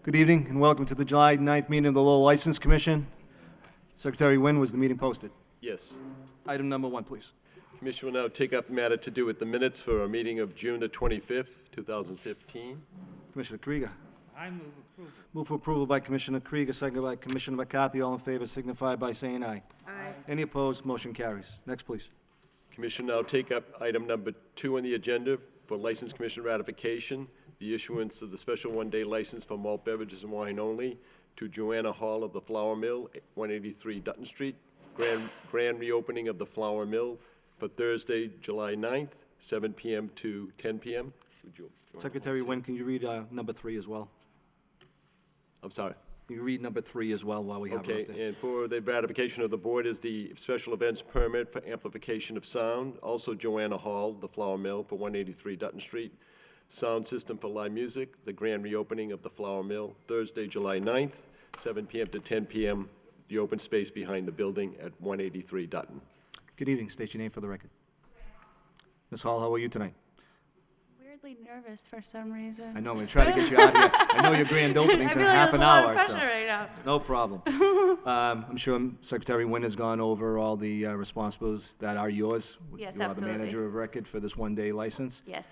Good evening and welcome to the July 9th meeting of the Lowell License Commission. Secretary Wynn, was the meeting posted? Yes. Item number 1, please. Commission will now take up matter to do with the minutes for our meeting of June the 25th, 2015. Commissioner Krieger. I move approval. Move for approval by Commissioner Krieger, seconded by Commissioner McCarthy. All in favor signify by saying aye. Aye. Any opposed? Motion carries. Next, please. Commission now take up item number 2 on the agenda for License Commission ratification, the issuance of the special one-day license for malt beverages and wine only to Joanna Hall of the Flour Mill, 183 Dutton Street. Grand reopening of the Flour Mill for Thursday, July 9th, 7 p.m. to 10 p.m. Secretary Wynn, can you read number 3 as well? I'm sorry. Can you read number 3 as well while we have it Okay, up there? and for the ratification of the board is the special events permit for amplification of sound, also Joanna Hall, the Flour Mill for 183 Dutton Street. Sound system for live music, the grand reopening of the Flour Mill, Thursday, July 9th, 7 p.m. to 10 p.m., the open space behind the building at 183 Dutton. Good evening. State your name for the record. Ms. Hall, how are you tonight? Weirdly nervous for some reason. I know, we're trying to get you out of here. I know your grand opening's in half an hour, I feel like there's a lot of so. pressure right now. No problem. I'm sure Secretary Wynn has gone over all the responsibilities that are yours. Yes, You are the absolutely. manager of record for this one-day license. Yes.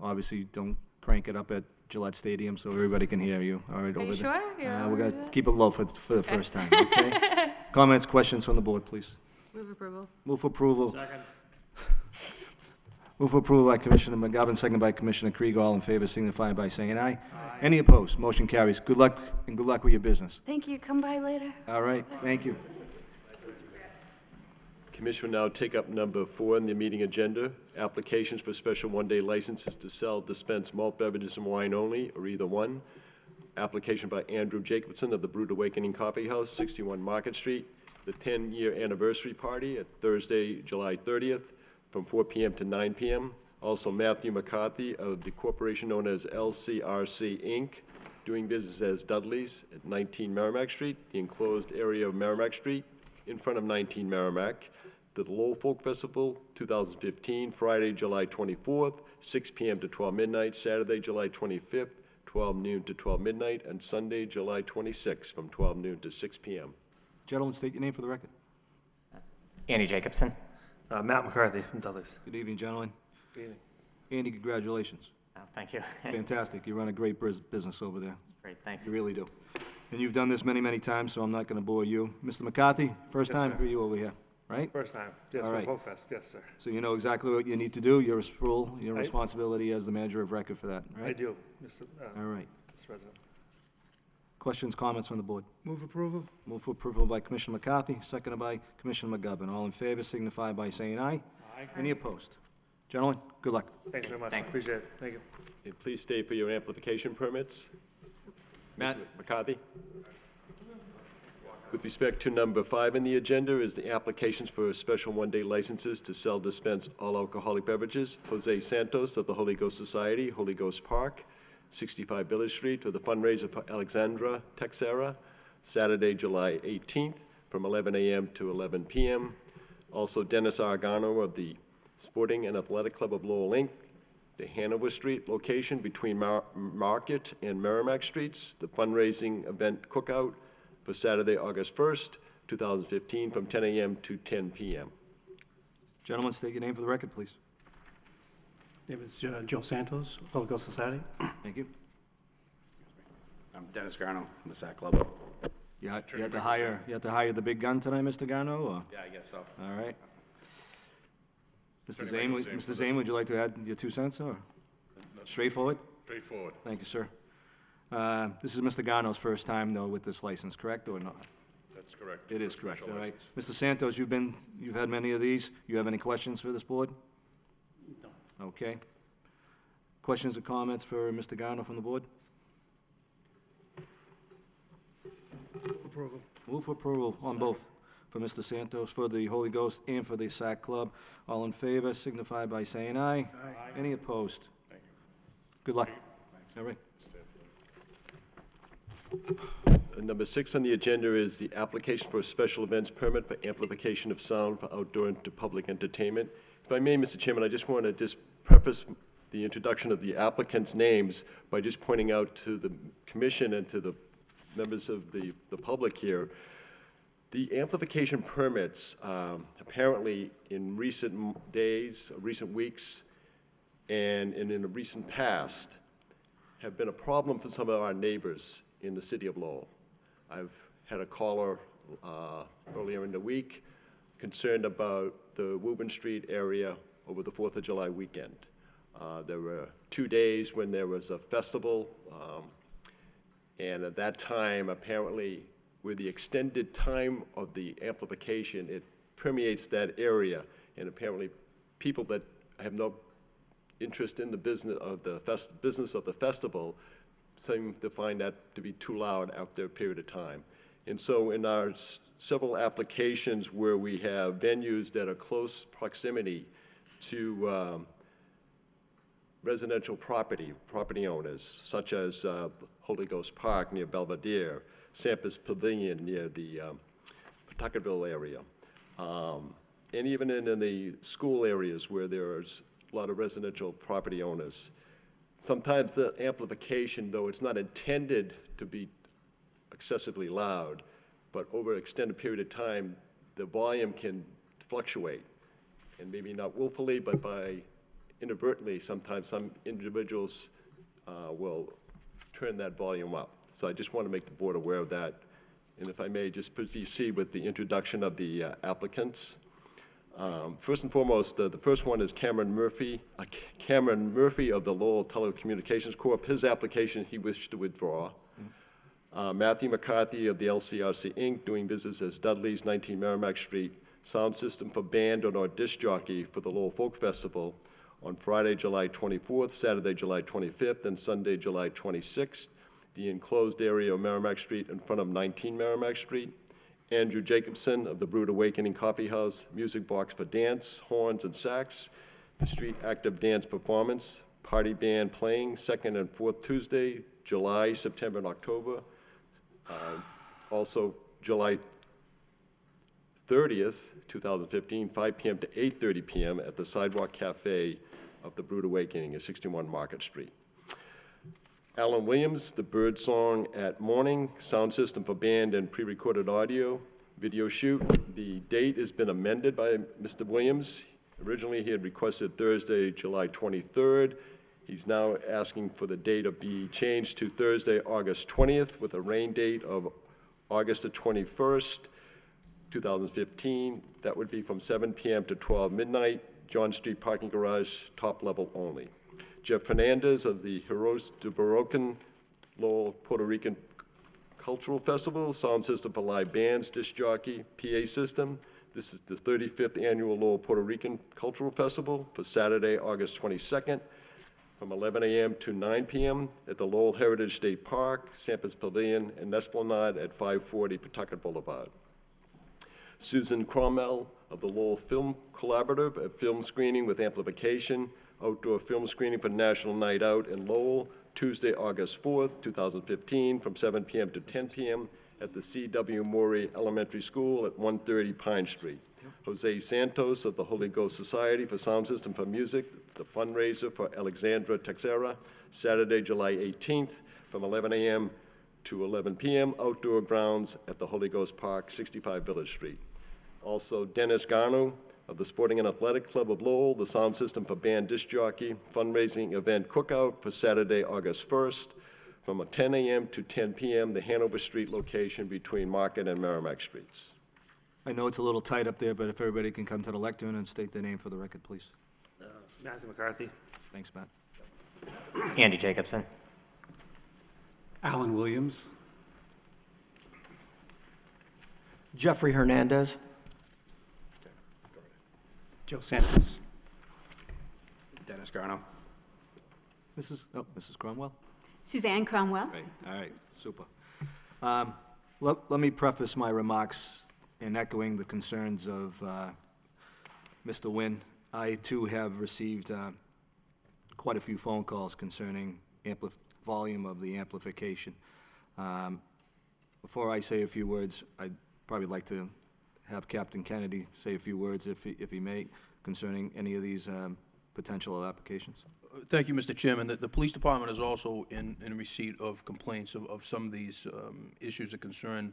Obviously, don't crank it up at Gillette Stadium so everybody can hear you. All right, Are over you there. sure? You're all We're right going with to that? keep it low for the first time, okay? Comments, questions from the board, please. Move approval. Move for approval. Second. Move for approval by Commissioner McGovern, second by Commissioner Krieger. All in favor signify by saying aye. Any opposed? Motion carries. Good luck, and good luck with your business. Thank you. Come by later. All right, thank you. Commission will now take up number 4 on the meeting agenda, applications for special one-day licenses to sell, dispense malt beverages and wine only, or either one. Application by Andrew Jacobson of the Brewed Awakening Coffee House, 61 Market Street, the 10-year anniversary party at Thursday, July 30th, from 4 p.m. to 9 p.m. Also Matthew McCarthy of the corporation known as LCRC Inc., doing business as Dudley's at 19 Merrimack Street, the enclosed area of Merrimack Street, in front of 19 Merrimack. The Lowell Folk Festival 2015, Friday, July 24th, 6 p.m. to 12 midnight, Saturday, July 25th, 12 noon to 12 midnight, and Sunday, July 26th, from 12 noon to 6 p.m. Gentlemen, state your name for the record. Andy Jacobson. Matt McCarthy from Dudley's. Good evening, gentlemen. Good evening. Andy, congratulations. Thank you. Fantastic. You run a great business over there. Great, thanks. You really do. And you've done this many, many times, so I'm not going to bore you. Mr. McCarthy, first Yes, time sir. for you over here, right? First time. Yes, All for right. Folk Fest. Yes, sir. So you know exactly what you need to do, your responsibility as the manager of record for that, right? I do, Mr. All right. Mr. President. Questions, comments from the board? Move approval. Move for approval by Commissioner McCarthy, seconded by Commissioner McGovern. All in favor signify by saying aye. Aye. Any opposed? Gentlemen, good luck. Thank you very much. Thanks. Appreciate it. Thank you. And please stay for your amplification permits. Matt? Mr. McCarthy? With respect to number 5 in the agenda is the applications for special one-day licenses to sell, dispense all alcoholic beverages. Jose Santos of the Holy Ghost Society, Holy Ghost Park, 65 Village Street, for the fundraiser for Alexandra Texera, Saturday, July 18th, from 11 a.m. to 11 p.m. Also Dennis Argano of the Sporting and Athletic Club of Lowell, Inc., the Hanover Street location between Market and Merrimack Streets, the fundraising event cookout for Saturday, August 1st, 2015, from 10 a.m. to 10 p.m. Gentlemen, state your name for the record, please. Name is Joe Santos, Holy Ghost Society. Thank you. I'm Dennis Garno from the SAC Club. You had to hire the big gun tonight, Mr. Garno, or? Yeah, I guess so. All right. Mr. Zane, would you like to add your 2 cents, or? Straightforward? Straightforward. Thank you, sir. This is Mr. Garno's first time, though, with this license, correct, or not? That's correct. It is For correct, special all right. license. Mr. Santos, you've had many of these. You have any questions for this board? No. Okay. Questions or comments for Mr. Garno from the board? Approval. Move for approval on both, for Mr. Santos, for the Holy Ghost, and for the SAC Club. All in favor signify by saying aye. Any opposed? Thank you. Good luck. All right. Number 6 on the agenda is the application for a special events permit for amplification of sound for outdoor and public entertainment. If I may, Mr. Chairman, I just want to preface the introduction of the applicants' names by just pointing out to the commission and to the members of the public here, the amplification permits, apparently in recent days, recent weeks, and in the recent past, have been a problem for some of our neighbors in the city of Lowell. I've had a caller earlier in the week concerned about the Woburn Street area over the 4th of July weekend. There were 2 days when there was a festival, and at that time, apparently, with the extended time of the amplification, it permeates that area, and apparently people that have no interest in the business of the festival seem to find that to be too loud after a period of time. And so in our several applications where we have venues that are close proximity to residential property owners, such as Holy Ghost Park near Belvedere, Sampras Pavilion near the Pawtucketville area, and even in the school areas where there's a lot of residential property owners. Sometimes the amplification, though it's not intended to be excessively loud, but over an extended period of time, the volume can fluctuate, and maybe not willfully, but by inadvertently, sometimes some individuals will turn that volume up. So I just want to make the board aware of that. And if I may, just proceed with the introduction of the applicants. First and foremost, the first one is Cameron Murphy of the Lowell Telecommunications Corp. His application he wished to withdraw. Matthew McCarthy of the LCRC Inc., doing business as Dudley's, 19 Merrimack Street, sound system for band or disc jockey for the Lowell Folk Festival on Friday, July 24th, Saturday, July 25th, and Sunday, July 26th, the enclosed area of Merrimack Street in front of 19 Merrimack Street. Andrew Jacobson of the Brood Awakening Coffee House, music box for dance, horns, and sax, the street active dance performance, party band playing, second and fourth Tuesday, July, September, and October. Also, July 30th, 2015, 5 p.m. to 8:30 p.m. at the Sidewalk Cafe of the Brood Awakening at 61 Market Street. Alan Williams, the Bird Song at Morning, sound system for band and pre-recorded audio, video shoot. The date has been amended by Mr. Williams. Originally, he had requested Thursday, July 23rd. He's now asking for the date to be changed to Thursday, August 20th, with a rain date of August the 21st, 2015. That would be from 7 p.m. to 12 midnight, John Street parking garage, top level only. Jeff Fernandez of the Heroes de Barocan Lowell Puerto Rican Cultural Festival, sound system for live bands, disc jockey, PA system. This is the 35th annual Lowell Puerto Rican Cultural Festival for Saturday, August 22nd, from 11 a.m. to 9 p.m. at the Lowell Heritage State Park, Sampras Pavilion, and Esplanade at 540 Pawtucket Boulevard. Susan Cromwell of the Lowell Film Collaborative, a film screening with amplification, outdoor film screening for National Night Out in Lowell, Tuesday, August 4th, 2015, from 7 p.m. to 10 p.m. at the C.W. Morey Elementary School at 130 Pine Street. Jose Santos of the Holy Ghost Society for Sound System for Music, the fundraiser for Alexandra Texera, Saturday, July 18th, from 11 a.m. to 11 p.m., outdoor grounds at the Holy Ghost Park, 65 Village Street. Also, Dennis Garno of the Sporting and Athletic Club of Lowell, the sound system for band disc jockey, fundraising event cookout for Saturday, August 1st, from 10 a.m. to 10 p.m., the Hanover Street location between Market and Merrimack Streets. I know it's a little tight up there, but if everybody can come to the lectern and state their name for the record, please. Matthew McCarthy. Thanks, Matt. Andy Jacobson. Alan Williams. Jeffrey Hernandez. Joe Santos. Dennis Garno. Mrs. Cromwell? Suzanne Cromwell. Great, all right, super. Let me preface my remarks in echoing the concerns of Mr. Nguyen. I, too, have received quite a few phone calls concerning volume of the amplification. Before I say a few words, I'd probably like to have Captain Kennedy say a few words, if he may, concerning any of these potential applications. Thank you, Mr. Chairman. The police department is also in receipt of complaints of some of these issues that concern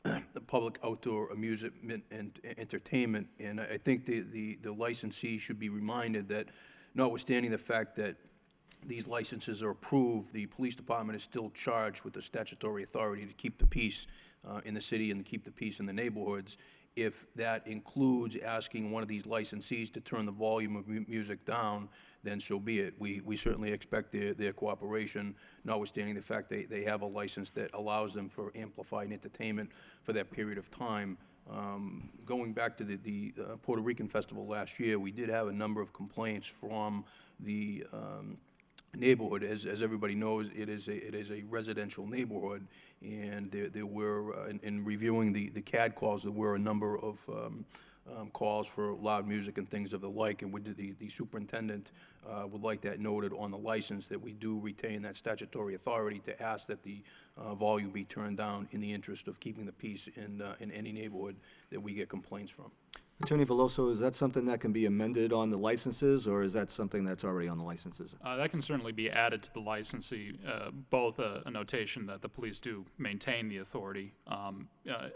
the public outdoor amusement and entertainment. And I think the licensee should be reminded that notwithstanding the fact that these licenses are approved, the police department is still charged with the statutory authority to keep the peace in the city and to keep the peace in the neighborhoods. If that includes asking one of these licensees to turn the volume of music down, then so be it. We certainly expect their cooperation, notwithstanding the fact they have a license that allows them for amplified entertainment for that period of time. Going back to the Puerto Rican festival last year, we did have a number of complaints from the neighborhood. As everybody knows, it is a residential neighborhood, and there were, in reviewing the CAD calls, there were a number of calls for loud music and things of the like, and the superintendent would like that noted on the license, that we do retain that statutory authority to ask that the volume be turned down in the interest of keeping the peace in any neighborhood that we get complaints from. Attorney Veloso, is that something that can be amended on the licenses, or is that something that's already on the licenses? That can certainly be added to the licensee, both a notation that the police do maintain the authority.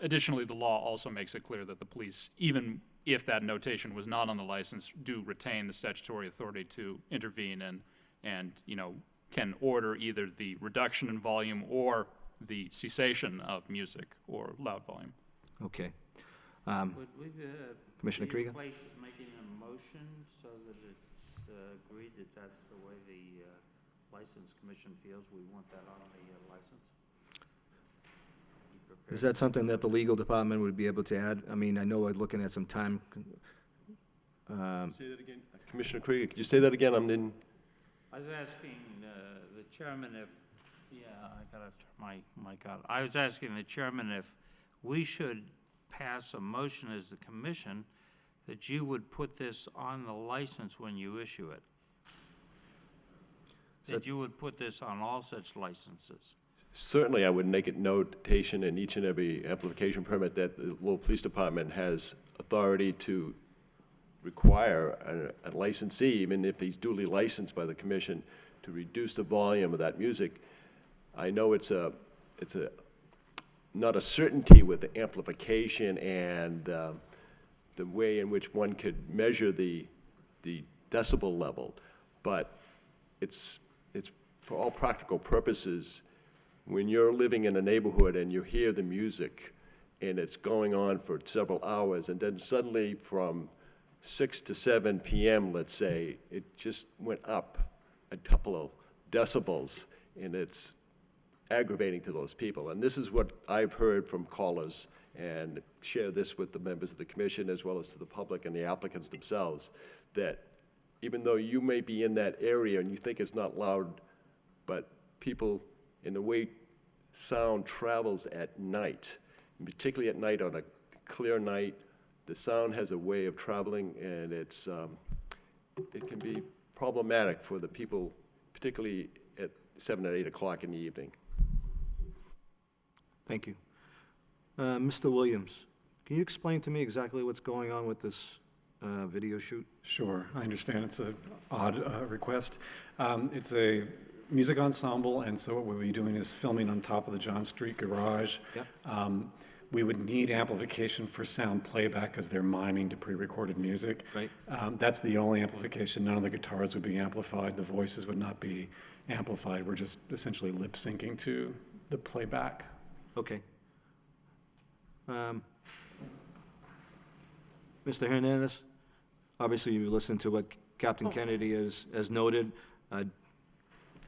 Additionally, the law also makes it clear that the police, even if that notation was not on the license, do retain the statutory authority to intervene and can order either the reduction in volume or the cessation of music or loud volume. Okay. Would we Commissioner Krieger? place making a motion so that it's agreed that that's the way the License Commission feels? We want that on the license? Is that something that the legal department would be able to add? I mean, I know we're looking at some time. Say that again. Commissioner Krieger, could you say that again? I was asking the chairman if, I gotta turn my mic on. I was asking the chairman if we should pass a motion as the commission that you would put this on the license when you issue it. That you would put this on all such licenses. Certainly, I would make it notation in each and every amplification permit that the Lowell Police Department has authority to require a licensee, even if he's duly licensed by the commission, to reduce the volume of that music. I know it's not a certainty with the amplification and the way in which one could measure the decibel level, but it's for all practical purposes, when you're living in a neighborhood and you hear the music and it's going on for several hours, and then suddenly from 6 to 7 p.m., let's say, it just went up a couple of decibels, and it's aggravating to those people. And this is what I've heard from callers, and share this with the members of the commission as well as to the public and the applicants themselves, that even though you may be in that area and you think it's not loud, but people, in the way sound travels at night, and particularly at night on a clear night, the sound has a way of traveling, and it can be problematic for the people, particularly at 7 or 8 o'clock in the evening. Thank you. Mr. Williams, can you explain to me exactly what's going on with this video shoot? Sure, I understand it's an odd request. It's a music ensemble, and so what we'll be doing is filming on top of the John Street garage. Yep. We would need amplification for sound playback because they're miming to pre-recorded music. Right. That's the only amplification. None of the guitars would be amplified. The voices would not be amplified. We're just essentially lip syncing to the playback. Okay. Mr. Hernandez, obviously you've listened to what Captain Kennedy has noted.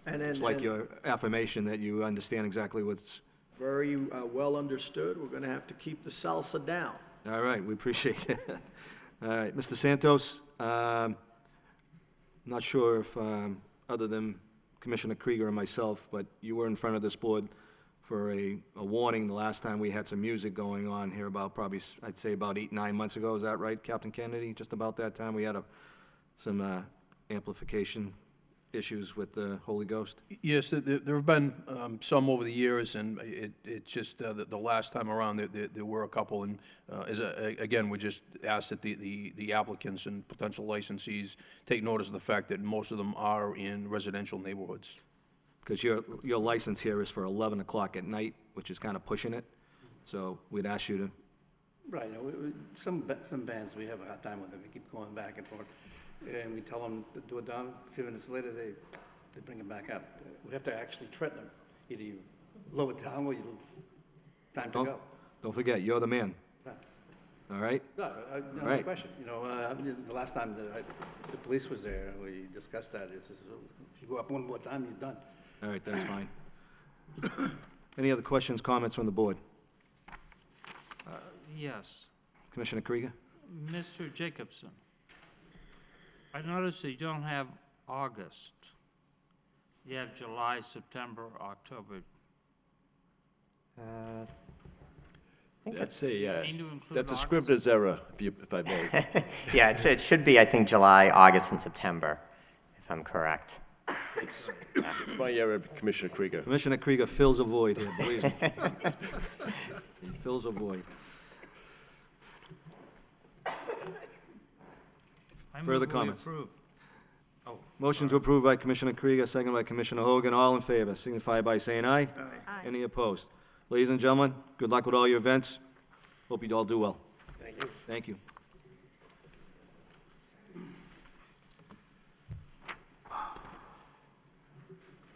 It's like your affirmation that you understand exactly what's... Very well understood. We're going to have to keep the salsa down. All right, we appreciate it. All right, Mr. Santos, not sure if, other than Commissioner Krieger and myself, but you were in front of this board for a warning the last time we had some music going on here about probably, I'd say about 8, 9 months ago. Is that right, Captain Kennedy? Just about that time we had some amplification issues with the Holy Ghost? Yes, there have been some over the years, and it's just the last time around, there were a couple, and again, we just ask that the applicants and potential licensees take notice of the fact that most of them are in residential neighborhoods. Because your license here is for 11 o'clock at night, which is kind of pushing it. So we'd ask you to, Right, some bands, we have a hard time with them, we keep going back and forth, and we tell them to do it down, a few minutes later, they bring it back up. We have to actually threaten them, either you lower it down or you, time to go. don't forget, you're the man, Yeah. all right? No, no Right. question, the last time the police was there, and we discussed that, it's just, if you go up one more time, you're done. All right, that's fine. Any other questions, comments from the board? Yes. Commissioner Krieger? Mr. Jacobson, I noticed that you don't have August. You have July, September, October. That's Mean to include that's a August? scrivener's error, if I may. Yeah, it should be, I think, July, August, and September, if I'm correct. It's my error, Commissioner Krieger. Commissioner Krieger fills a void here, believe me. He fills a void. I Further move we comments? approve. Oh, Motion to approve by Commissioner Krieger, second by Commissioner Hogan. All in favor, signify by saying aye. Aye. Any opposed? Ladies and gentlemen, good luck with all your events. Hope you all do well. Thank you. Thank you.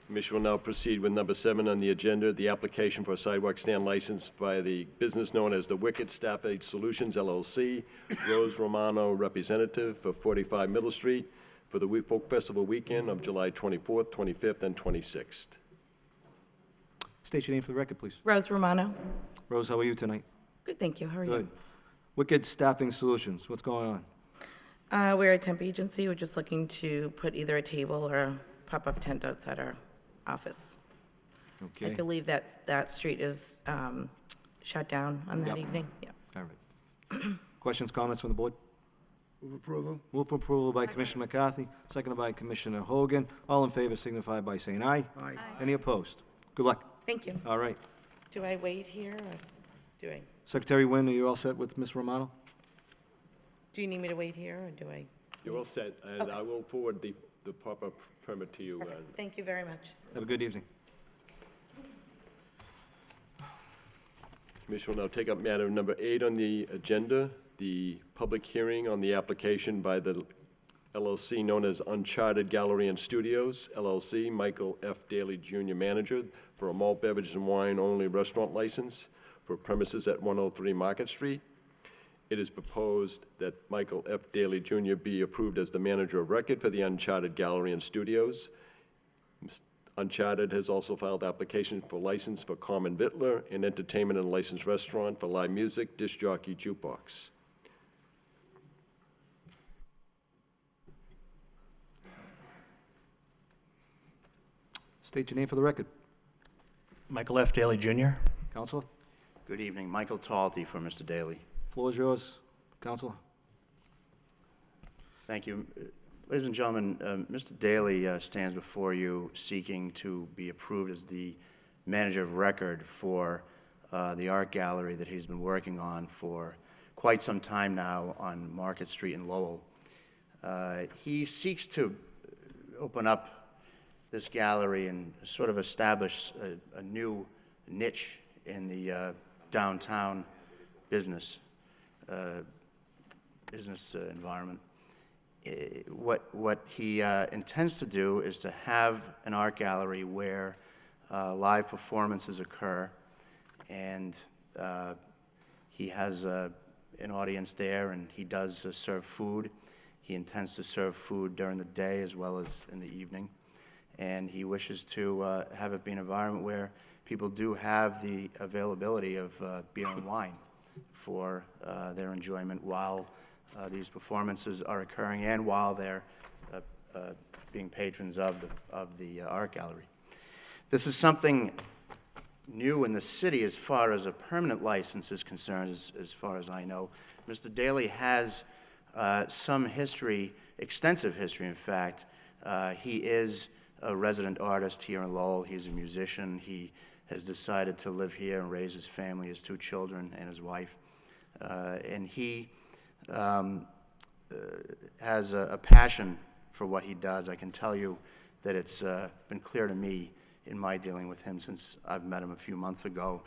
Commission will now proceed with number 7 on the agenda, the application for a sidewalk stand license by the business known as the Wicked Staff Aid Solutions LLC, Rose Romano representative for 45 Middle Street for the Folk Festival weekend of July 24th, 25th, and 26th. State your name for the record, please. Rose Romano. Rose, how are you tonight? Good, thank you. How are Good. Wicked Staffing Solutions, what's going on? you? We're a temp agency. We're just looking to put either a table or a pop-up tent outside our office. I Okay, believe that street is shut down on that Yep. evening. Yeah. all right. Questions, comments from the board? Move approval? Move for approval by Commissioner McCarthy, seconded by Commissioner Hogan. All in favor signify by saying aye. Aye. Any opposed? Good luck. Thank you. All right. Do I wait here or do I, Secretary Wynn, are you all set with Ms. Romano? do you need me to wait here or do I? You're all set, and Okay. I will forward the pop-up permit to you. Perfect. Thank you very much. Have a good evening. Commission will now take up matter number 8 on the agenda, the public hearing on the application by the LLC known as Uncharted Gallery and Studios, LLC, Michael F. Daly Jr., manager, for a malt beverage and wine-only restaurant license for premises at 103 Market Street. It is proposed that Michael F. Daly Jr. be approved as the manager of record for the Uncharted Gallery and Studios. Uncharted has also filed application for license for common victular and entertainment and licensed restaurant for live music, disc jockey, jukebox. State your name for the record. Michael F. Daly, Jr. Counselor, Good evening. Michael Talty for Mr. Daly. floor is yours. Counselor? Thank you. Ladies and gentlemen, Mr. Daly stands before you seeking to be approved as the manager of record for the art gallery that he's been working on for quite some time now on Market Street in Lowell. He seeks to open up this gallery and sort of establish a new niche in the downtown business environment. What he intends to do is to have an art gallery where live performances occur, and he has an audience there, and he does serve food. He intends to serve food during the day as well as in the evening, and he wishes to have it be an environment where people do have the availability of beer and wine for their enjoyment while these performances are occurring and while they're being patrons of the art gallery. This is something new in the city as far as a permanent license is concerned, as far as I know. Mr. Daly has some history, extensive history in fact, He is a resident artist here in Lowell. He's a musician. He has decided to live here and raise his family, his 2 children, and his wife. And he has a passion for what he does. I can tell you that it's been clear to me in my dealing with him since I've met him a few months ago.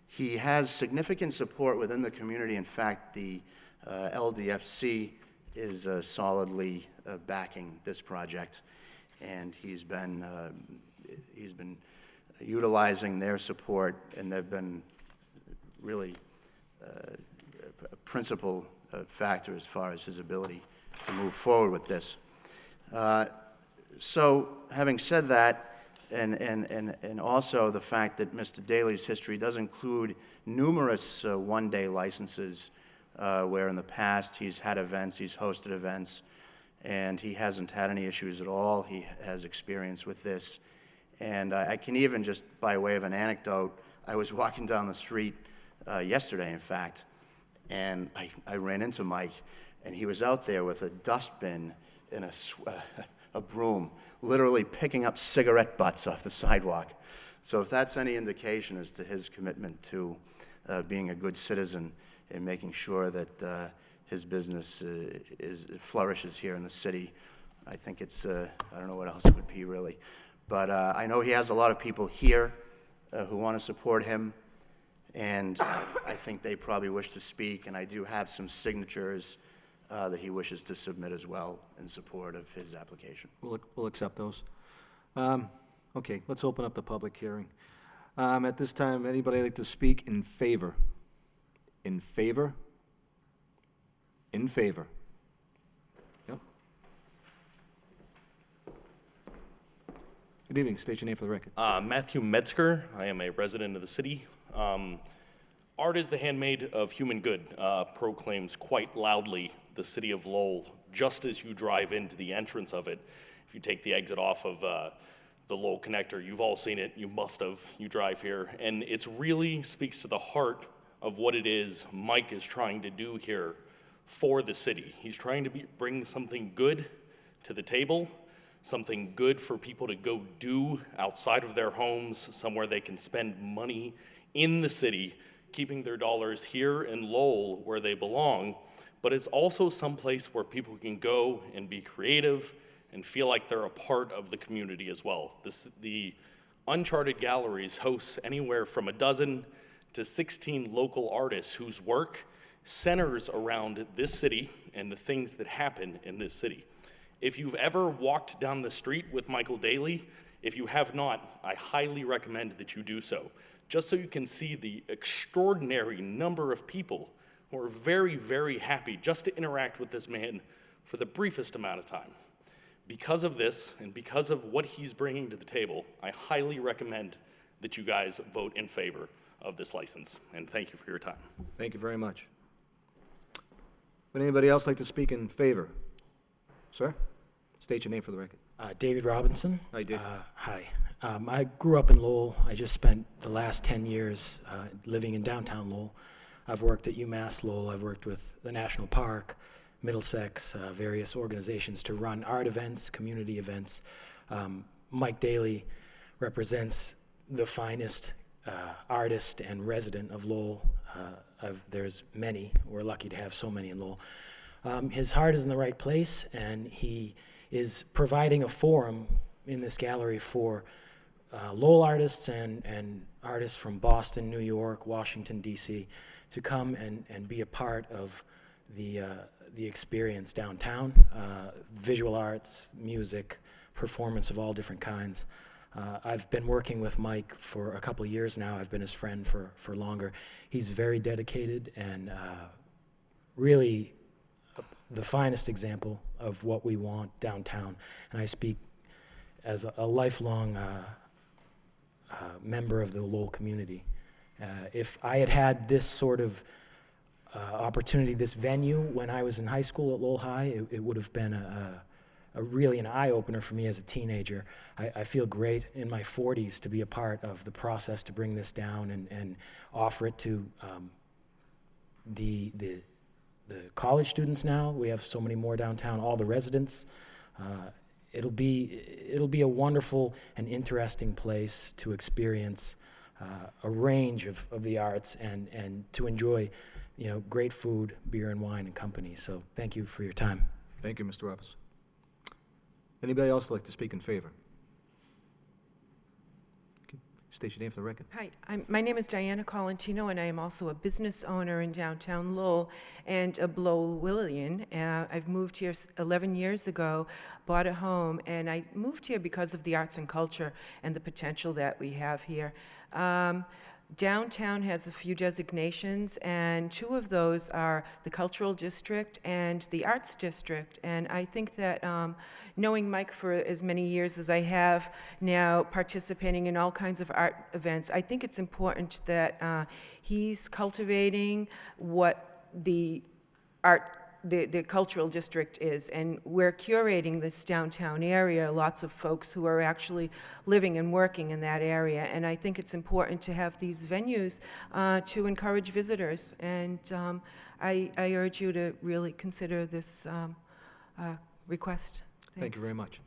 He has significant support within the community. In fact, the LDFC is solidly backing this project, and he's been utilizing their support, and they've been really a principal factor as far as his ability to move forward with this. So, having said that, and also the fact that Mr. Daly's history does include numerous one-day licenses where in the past he's had events, he's hosted events, and he hasn't had any issues at all. He has experience with this. And I can even, just by way of an anecdote, I was walking down the street yesterday, in fact, and I ran into Mike, and he was out there with a dustbin and a broom, literally picking up cigarette butts off the sidewalk. So if that's any indication as to his commitment to being a good citizen and making sure that his business flourishes here in the city, I think it's, I don't know what else it would be really. But I know he has a lot of people here who want to support him, and I think they probably wish to speak, and I do have some signatures that he wishes to submit as well in support of his application. We'll accept those. Okay, let's open up the public hearing. At this time, anybody like to speak in favor? In favor? In favor? Yep. Good evening. State your name for the record. Matthew Metzger. I am a resident of the city. Art is the handmaid of human good, proclaims quite loudly the city of Lowell, just as you drive into the entrance of it. If you take the exit off of the Lowell connector, you've all seen it, you must have, you drive here, and it really speaks to the heart of what it is Mike is trying to do here for the city. He's trying to bring something good to the table, something good for people to go do outside of their homes, somewhere they can spend money in the city, keeping their dollars here in Lowell where they belong, but it's also someplace where people can go and be creative and feel like they're a part of the community as well. The Uncharted Galleries hosts anywhere from 12 to 16 local artists whose work centers around this city and the things that happen in this city. If you've ever walked down the street with Michael Daly, if you have not, I highly recommend that you do so, just so you can see the extraordinary number of people who are very, very happy just to interact with this man for the briefest amount of time. Because of this, and because of what he's bringing to the table, I highly recommend that you guys vote in favor of this license, and thank you for your time. Thank you very much. Would anybody else like to speak in favor? Sir? State your name for the record. David Robinson. Hi, Dave. Hi. I grew up in Lowell. I just spent the last 10 years living in downtown Lowell. I've worked at UMass Lowell. I've worked with the National Park, Middlesex, various organizations to run art events, community events. Mike Daly represents the finest artist and resident of Lowell. There's many. We're lucky to have so many in Lowell. His heart is in the right place, and he is providing a forum in this gallery for Lowell artists and artists from Boston, New York, Washington, D.C. to come and be a part of the experience downtown, visual arts, music, performance of all different kinds. I've been working with Mike for a couple of years now. I've been his friend for longer. He's very dedicated and really the finest example of what we want downtown. And I speak as a lifelong member of the Lowell community. If I had had this sort of opportunity, this venue, when I was in high school at Lowell High, it would have been really an eye-opener for me as a teenager. I feel great in my 40s to be a part of the process to bring this down and offer it to the college students now. We have so many more downtown, all the residents. it'll be a wonderful and interesting place to experience a range of the arts and to enjoy, great food, beer and wine and company. So thank you for your time. Thank you, Mr. Roberts. Anybody else like to speak in favor? Okay. State your name for the record. Hi, my name is Diana Colantino, and I am also a business owner in downtown Lowell and a Lowellian. I've moved here 11 years ago, bought a home, and I moved here because of the arts and culture and the potential that we have here. Downtown has a few designations, and two of those are the Cultural District and the Arts District. And I think that knowing Mike for as many years as I have now, participating in all kinds of art events, I think it's important that he's cultivating what the the cultural district is, and we're curating this downtown area, lots of folks who are actually living and working in that area, and I think it's important to have these venues to encourage visitors, and I urge you to really consider this request. Thank you very much.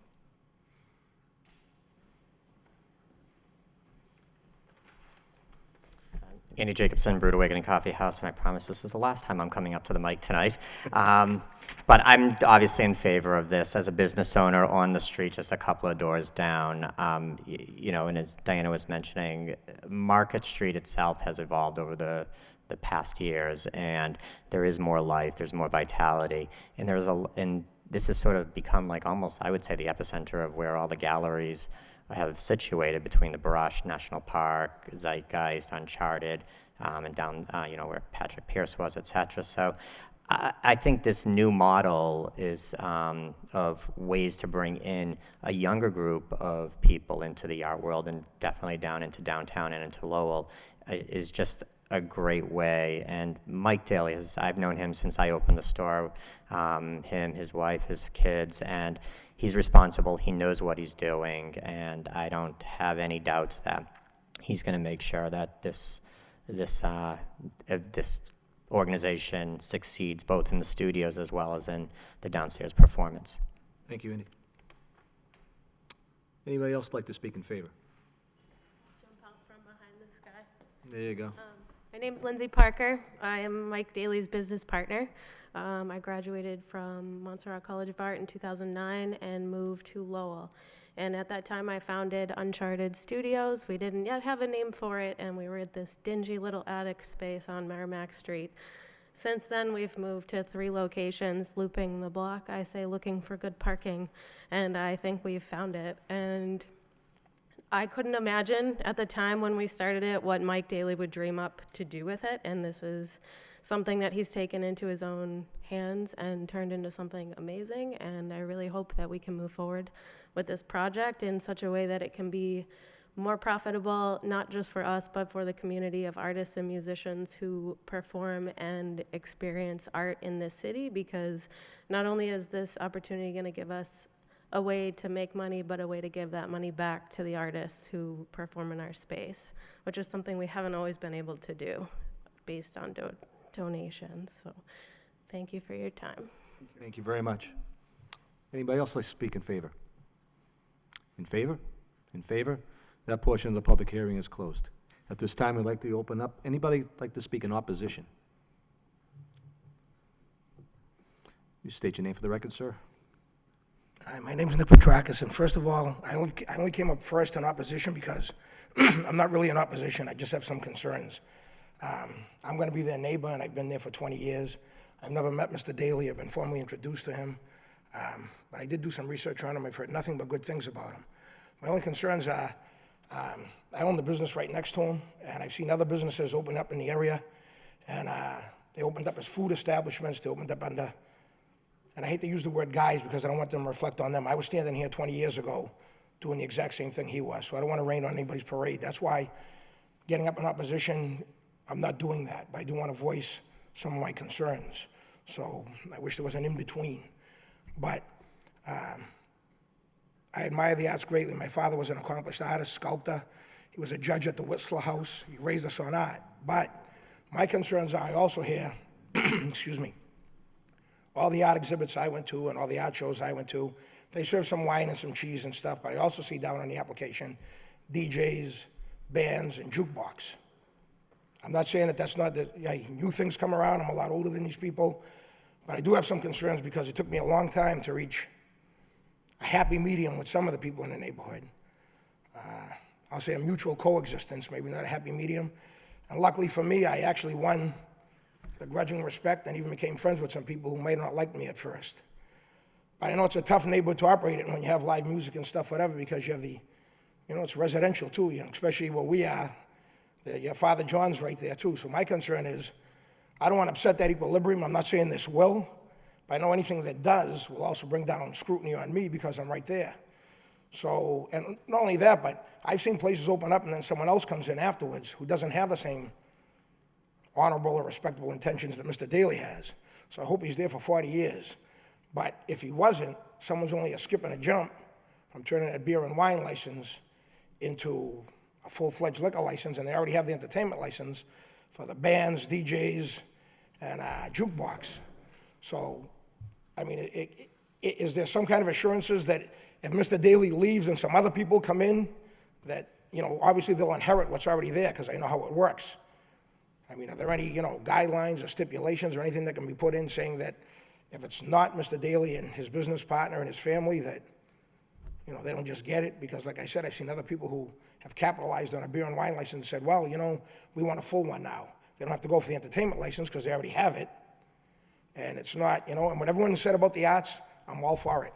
Andy Jacobson, Brewed Awakening Coffee House, and I promise this is the last time I'm coming up to the mic tonight. But I'm obviously in favor of this. As a business owner on the street, just a couple of doors down, and as Diana was mentioning, Market Street itself has evolved over the past years, and there is more life, there's more vitality, and this has sort of become like almost, I would say, the epicenter of where all the galleries have situated between the Barash National Park, Zeitgeist, Uncharted, and down, where Patrick Pierce was, et cetera. So I think this new model is of ways to bring in a younger group of people into the art world, and definitely down into downtown and into Lowell, is just a great way. And Mike Daly, I've known him since I opened the store, him, his wife, his kids, and he's responsible, he knows what he's doing, and I don't have any doubts that he's going to make sure that this organization succeeds both in the studios as well as in the downstairs performance. Thank you, Andy. Anybody else like to speak in favor? Jump out from behind this guy. There you go. My name's Lindsay Parker. I am Mike Daly's business partner. I graduated from Montserrat College of Art in 2009 and moved to Lowell. And at that time, I founded Uncharted Studios. We didn't yet have a name for it, and we were at this dingy little attic space on Merrimack Street. Since then, we've moved to 3 locations, looping the block, I say, looking for good parking, and I think we've found it. And I couldn't imagine at the time when we started it what Mike Daly would dream up to do with it, and this is something that he's taken into his own hands and turned into something amazing, and I really hope that we can move forward with this project in such a way that it can be more profitable, not just for us, but for the community of artists and musicians who perform and experience art in this city, because not only is this opportunity going to give us a way to make money, but a way to give that money back to the artists who perform in our space, which is something we haven't always been able to do based on donations. So thank you for your time. Thank you very much. Anybody else like to speak in favor? In favor? In favor? That portion of the public hearing is closed. At this time, we'd like to open up. Anybody like to speak in opposition? You state your name for the record, sir. Hi, my name's Nick Petrakis, and first of all, I only came up first in opposition because I'm not really in opposition. I just have some concerns. I'm going to be their neighbor, and I've been there for 20 years. I've never met Mr. Daly. I've been formally introduced to him, but I did do some research on him. I've heard nothing but good things about him. My only concerns are I own the business right next to him, and I've seen other businesses open up in the area, and they opened up as food establishments. They opened up under, and I hate to use the word guys because I don't want them to reflect on them. I was standing here 20 years ago doing the exact same thing he was, so I don't want to rain on anybody's parade. That's why getting up in opposition, I'm not doing that, but I do want to voice some of my concerns. So I wish there was an in-between. But I admire the arts greatly. My father was an accomplished artist, sculptor. He was a judge at the Whistler House. He raised us on art. But my concerns are I also hear, excuse me, all the art exhibits I went to and all the art shows I went to, They serve some wine and some cheese and stuff, but I also see down on the application, DJs, bands, and jukebox. I'm not saying that that's not, that new things come around, I'm a lot older than these people, but I do have some concerns because it took me a long time to reach a happy medium with some of the people in the neighborhood. I'll say a mutual coexistence, maybe not a happy medium. And luckily for me, I actually won the grudging respect and even became friends with some people who may not like me at first. But I know it's a tough neighborhood to operate in when you have live music and stuff, whatever, because you have the, it's residential too, especially where we are. Your Father John's right there too. So my concern is, I don't want to upset that equilibrium. I'm not saying this will, but I know anything that does will also bring down scrutiny on me because I'm right there. So, and not only that, but I've seen places open up and then someone else comes in afterwards who doesn't have the same honorable or respectable intentions that Mr. Daley has. So I hope he's there for 40 years. But if he wasn't, someone's only a skip and a jump from turning a beer and wine license into a full-fledged liquor license, and they already have the entertainment license for the bands, DJs, and jukebox. So, I mean, is there some kind of assurances that if Mr. Daley leaves and some other people come in, that, obviously they'll inherit what's already there because I know how it works. I mean, are there any, guidelines or stipulations or anything that can be put in saying that if it's not Mr. Daley and his business partner and his family, that, they don't just get it? Because like I said, I've seen other people who have capitalized on a beer and wine license and said, well, we want a full one now. They don't have to go for the entertainment license because they already have it. And it's not, and what everyone said about the arts, I'm all for it.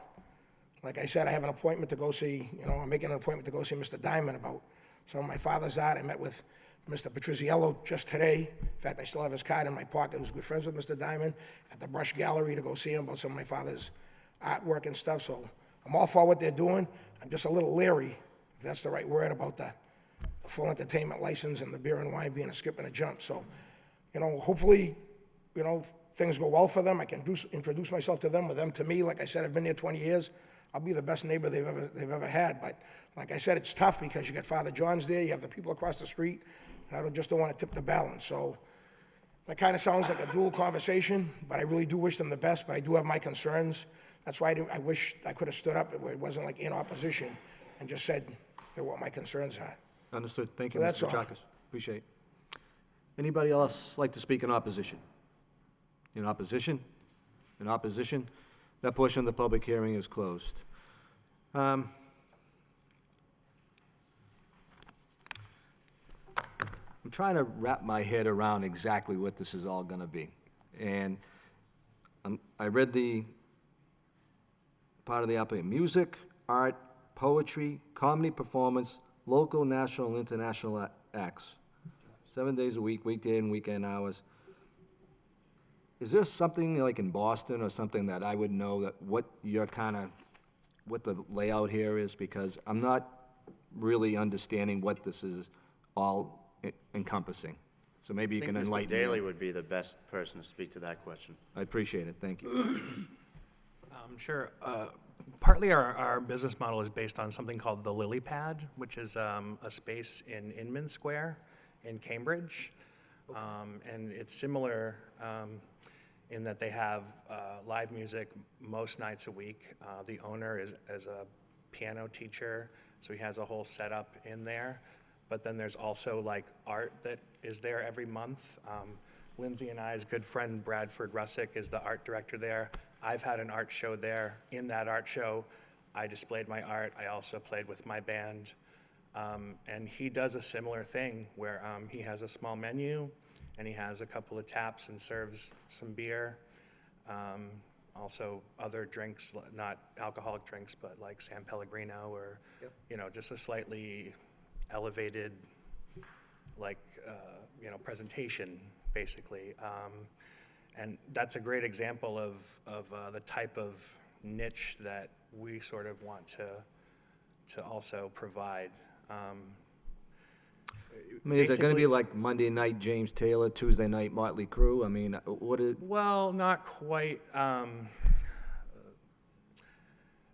Like I said, I have an appointment to go see, I'm making an appointment to go see Mr. Diamond about some of my father's art. I met with Mr. Patriziello just today. In fact, I still have his card in my pocket. I was good friends with Mr. Diamond at the Brush Gallery to go see him about some of my father's artwork and stuff. So I'm all for what they're doing. I'm just a little leery, if that's the right word, about the full entertainment license and the beer and wine being a skip and a jump. So, hopefully, things go well for them. I can introduce myself to them, with them to me. Like I said, I've been there 20 years. I'll be the best neighbor they've ever had. But like I said, it's tough because you got Father John's there, you have the people across the street, and I just don't want to tip the balance. So that kind of sounds like a dual conversation, but I really do wish them the best, but I do have my concerns. That's why I wish I could have stood up where it wasn't like in opposition and just said what my concerns are. Understood. Thank you, So Mr. that's all. Petrakis. Appreciate it. Anybody else like to speak in opposition? In opposition? In opposition? That portion of the public hearing is closed. I'm trying to wrap my head around exactly what this is all going to be. And I read the part of the application: music, art, poetry, comedy performance, local, national, and international acts. 7 days a week, weekday and weekend hours. Is there something like in Boston or something that I would know that what the layout here is? Because I'm not really understanding what this is all encompassing. So maybe you can I think Mr. enlighten me. Daley would be the best person to speak to that question. I appreciate it, thank you. Sure. Partly our business model is based on something called the Lily Pad, which is a space in Inman Square in Cambridge. And it's similar in that they have live music most nights a week. The owner is a piano teacher, so he has a whole setup in there. But then there's also like art that is there every month. Lindsay and I's good friend Bradford Russick is the art director there. I've had an art show there. In that art show, I displayed my art. I also played with my band. And he does a similar thing where he has a small menu and he has a couple of taps and serves some beer. Also other drinks, not alcoholic drinks, but like San Pellegrino or, just a slightly elevated, presentation, basically. And that's a great example of the type of niche that we sort of want to also provide. I mean, is it going to be like Monday night James Taylor, Tuesday night Motley Crue? I mean, what is... Well, not quite.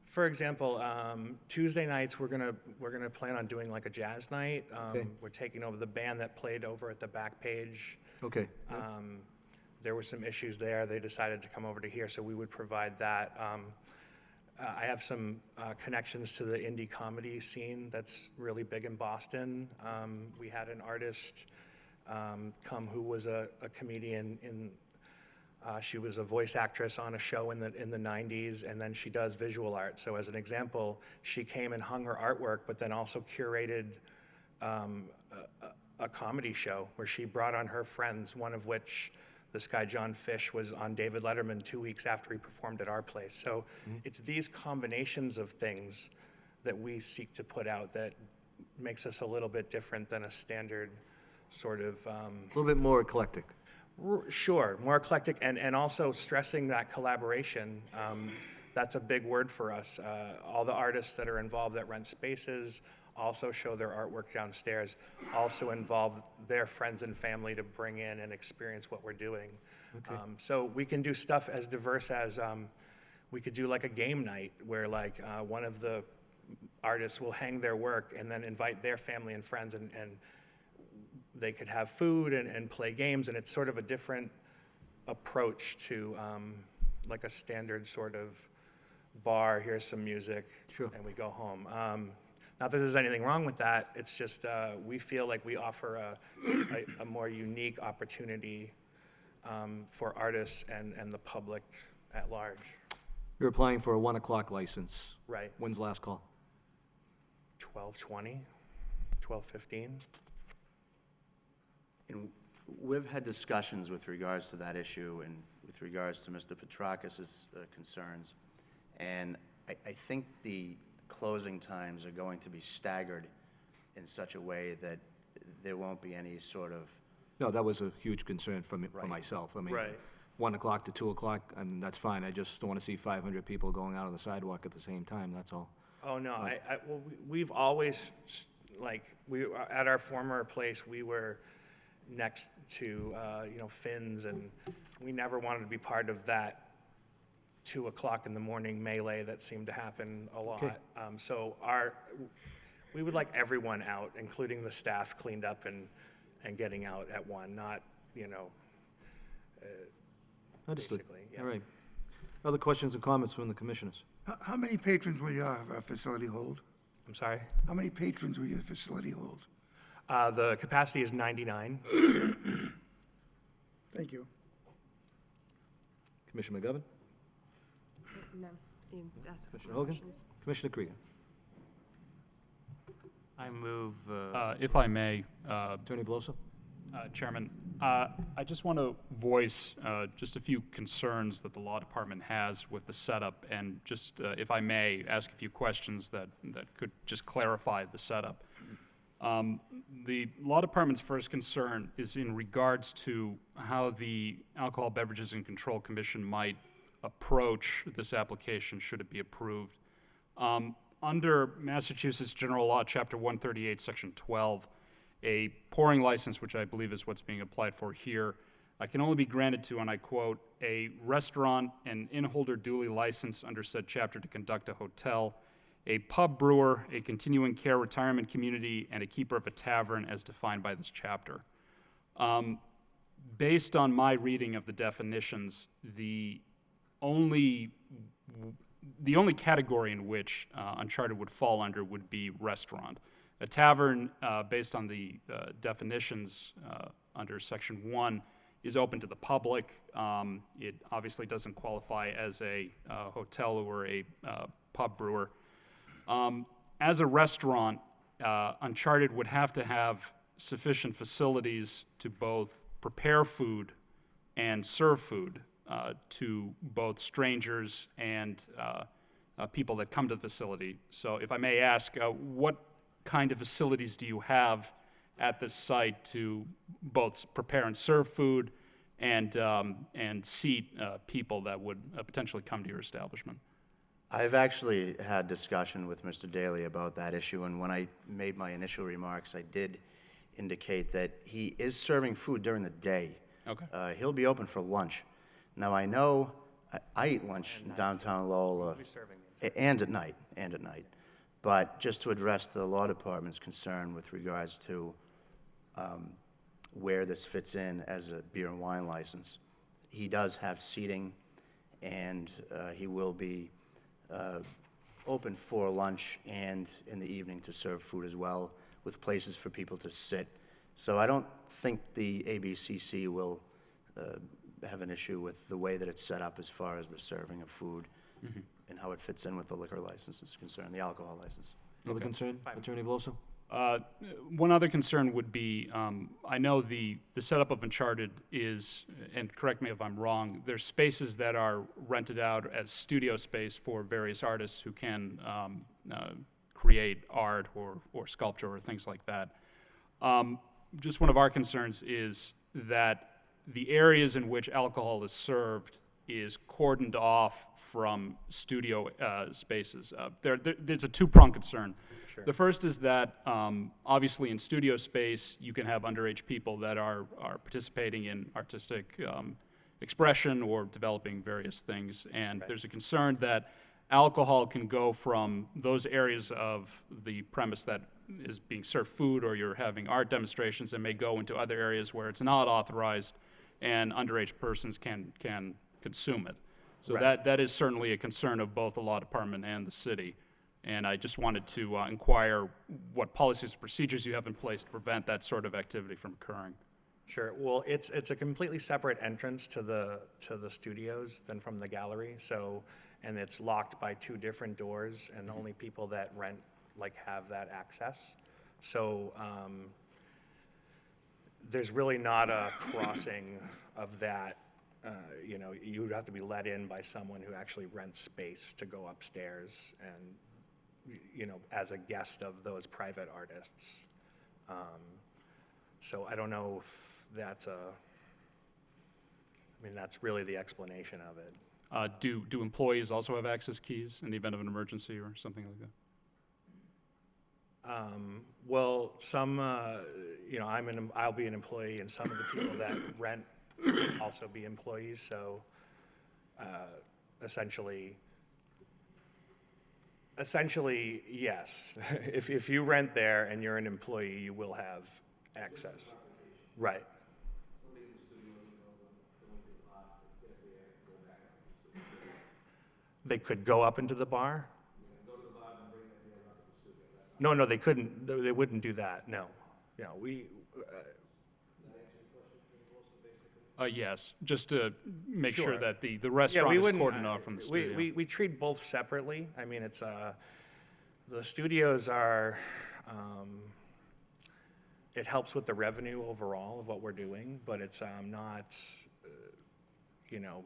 For example, Tuesday nights we're gonna plan on doing like a jazz night. Okay. We're taking over the band that played over at the back page. Okay. There were some issues there. They decided to come over to here, so we would provide that. I have some connections to the indie comedy scene that's really big in Boston. We had an artist come who was a comedian she was a voice actress on a show in the 90s, and then she does visual art. So as an example, she came and hung her artwork, but then also curated a comedy show where she brought on her friends, one of which, this guy John Fish, was on David Letterman 2 weeks after he performed at our place. So it's these combinations of things that we seek to put out that makes us a little bit different than a standard sort of... A little bit more eclectic. Sure, more eclectic, and also stressing that collaboration. That's a big word for us. All the artists that are involved that rent spaces also show their artwork downstairs, also involve their friends and family to bring in and experience what we're doing. Okay. So we can do stuff as diverse as, we could do like a game night where like one of the artists will hang their work and then invite their family and friends, and they could have food and play games, and it's sort of a different approach to like a standard sort of bar, here's some music, and we go home. Not that there's anything wrong with that, it's just we feel like we offer a more unique opportunity for artists and the public at large. You're applying for a 1 o'clock license. Right. When's the last call? 12:20, 12:15. And we've had discussions with regards to that issue and with regards to Mr. Petrakis' concerns. And I think the closing times are going to be staggered in such a way that there won't be any sort of... No, that was a huge concern for Right. myself. I mean, Right. 1 o'clock to 2 o'clock, I mean, that's fine. I just don't want to see 500 people going out on the sidewalk at the same time, that's all. Oh, no, well, we've always, like, at our former place, we were next to, Finn's, and we never wanted to be part of that 2 o'clock in the morning melee that seemed to happen a lot. Okay. So we would like everyone out, including the staff, cleaned up and getting out at 1, not, Understood. basically, yeah. All right. Other questions and comments from the commissioners? How many patrons will your facility hold? I'm sorry? How many patrons will your facility hold? The capacity is 99. Thank you. Commissioner McGovern? No, you asked Commissioner Hogan? questions. Commissioner Krieger? I move, If I may, Attorney Veloso? Chairman, I just want to voice just a few concerns that the law department has with the setup, and just, if I may, ask a few questions that could just clarify the setup. The law department's first concern is in regards to how the Alcohol Beverages and Control Commission might approach this application should it be approved. Under Massachusetts General Law, Chapter 138, Section 12, a pouring license, which I believe is what's being applied for here, can only be granted to, and I quote, a restaurant and innholder duly licensed under said chapter to conduct a hotel, a pub brewer, a continuing care retirement community, and a keeper of a tavern as defined by this chapter. Based on my reading of the definitions, the only category in which Uncharted would fall under would be restaurant. A tavern, based on the definitions under Section 1, is open to the public. It obviously doesn't qualify as a hotel or a pub brewer. As a restaurant, Uncharted would have to have sufficient facilities to both prepare food and serve food to both strangers and people that come to the facility. So if I may ask, what kind of facilities do you have at this site to both prepare and serve food and seat people that would potentially come to your establishment? I've actually had discussion with Mr. Daly about that issue, and when I made my initial remarks, I did indicate that he is serving food during the day. Okay. He'll be open for lunch. Now, I know I eat lunch in downtown Lowell, and at night, But just to address the law department's concern with regards to where this fits in as a beer and wine license, he does have seating, and he will be open for lunch and in the evening to serve food as well, with places for people to sit. So I don't think the ABCC will have an issue with the way that it's set up as far as the serving of food and how it fits in with the liquor license is concerned, the alcohol license. Another concern, Attorney Veloso? One other concern would be, I know the setup of Uncharted is, and correct me if I'm wrong, there's spaces that are rented out as studio space for various artists who can create art or sculpture or things like that. Just one of our concerns is that the areas in which alcohol is served is cordoned off from studio spaces. There's a two-pronged concern. Sure. The first is that obviously in studio space you can have underage people that are participating in artistic expression or developing various things, and there's a concern that alcohol can go from those areas of the premise that is being served food or you're having art demonstrations and may go into other areas where it's not authorized and underage persons can consume it. So that is certainly a concern of both the law department and the city. And I just wanted to inquire what policies and procedures you have in place to prevent that sort of activity from occurring. Sure. Well, it's a completely separate entrance to the studios than from the gallery. So, and it's locked by two different doors, and only people that rent have that access. So there's really not a crossing of that. You know, you would have to be let in by someone who actually rents space to go upstairs and, you know, as a guest of those private artists. So I don't know if that's that's really the explanation of it. Do employees also have access keys in the event of an emergency or something like that? Well, some, you know, I'll be an employee, and some of the people that rent will also be employees. So, essentially, yes. If you rent there and you're an employee, you will have access. Right. They could go up into the bar? No, they couldn't. They wouldn't do that. No. You know, Yes, just to make sure Sure. that the restaurant is cordoned off from the studio. We treat both separately. I mean, it's the studios are. It helps with the revenue overall of what we're doing, but it's not. You know,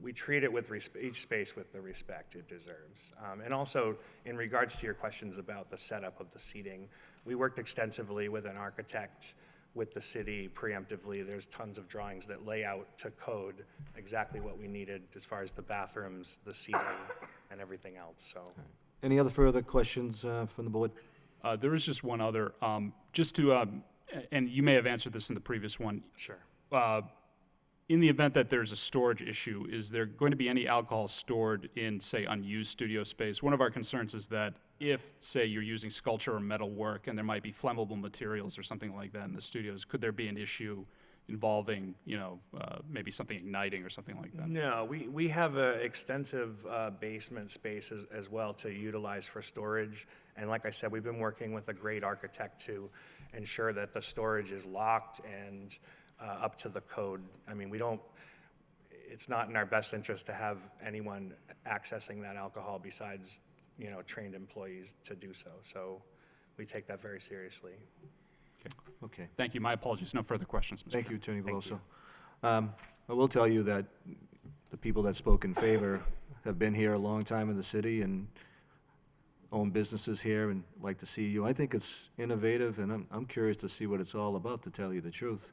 we treat it with each space with the respect it deserves. And also, in regards to your questions about the setup of the seating, we worked extensively with an architect, with the city preemptively. There's tons of drawings that lay out to code exactly what we needed as far as the bathrooms, the seating, and everything else. So, Any other further questions from the board? There is just one other, just to, and you may have answered this in the previous one. Sure. In the event that there's a storage issue, is there going to be any alcohol stored in, say, unused studio space? One of our concerns is that if, say, you're using sculpture or metal work and there might be flammable materials or something like that in the studios, could there be an issue involving, you know, maybe something igniting or something like that? No, we have an extensive basement space as well to utilize for storage. And like I said, we've been working with a great architect to ensure that the storage is locked and up to the code. I mean, it's not in our best interest to have anyone accessing that alcohol besides, you know, trained employees to do so. So we take that very seriously. Okay. Thank you. My apologies. No further questions, Mr. Thank you, Chairman. Attorney Veloso. I will tell you that the people that spoke in favor have been here a long time in the city and own businesses here and like to see you. I think it's innovative, and I'm curious to see what it's all about, to tell you the truth.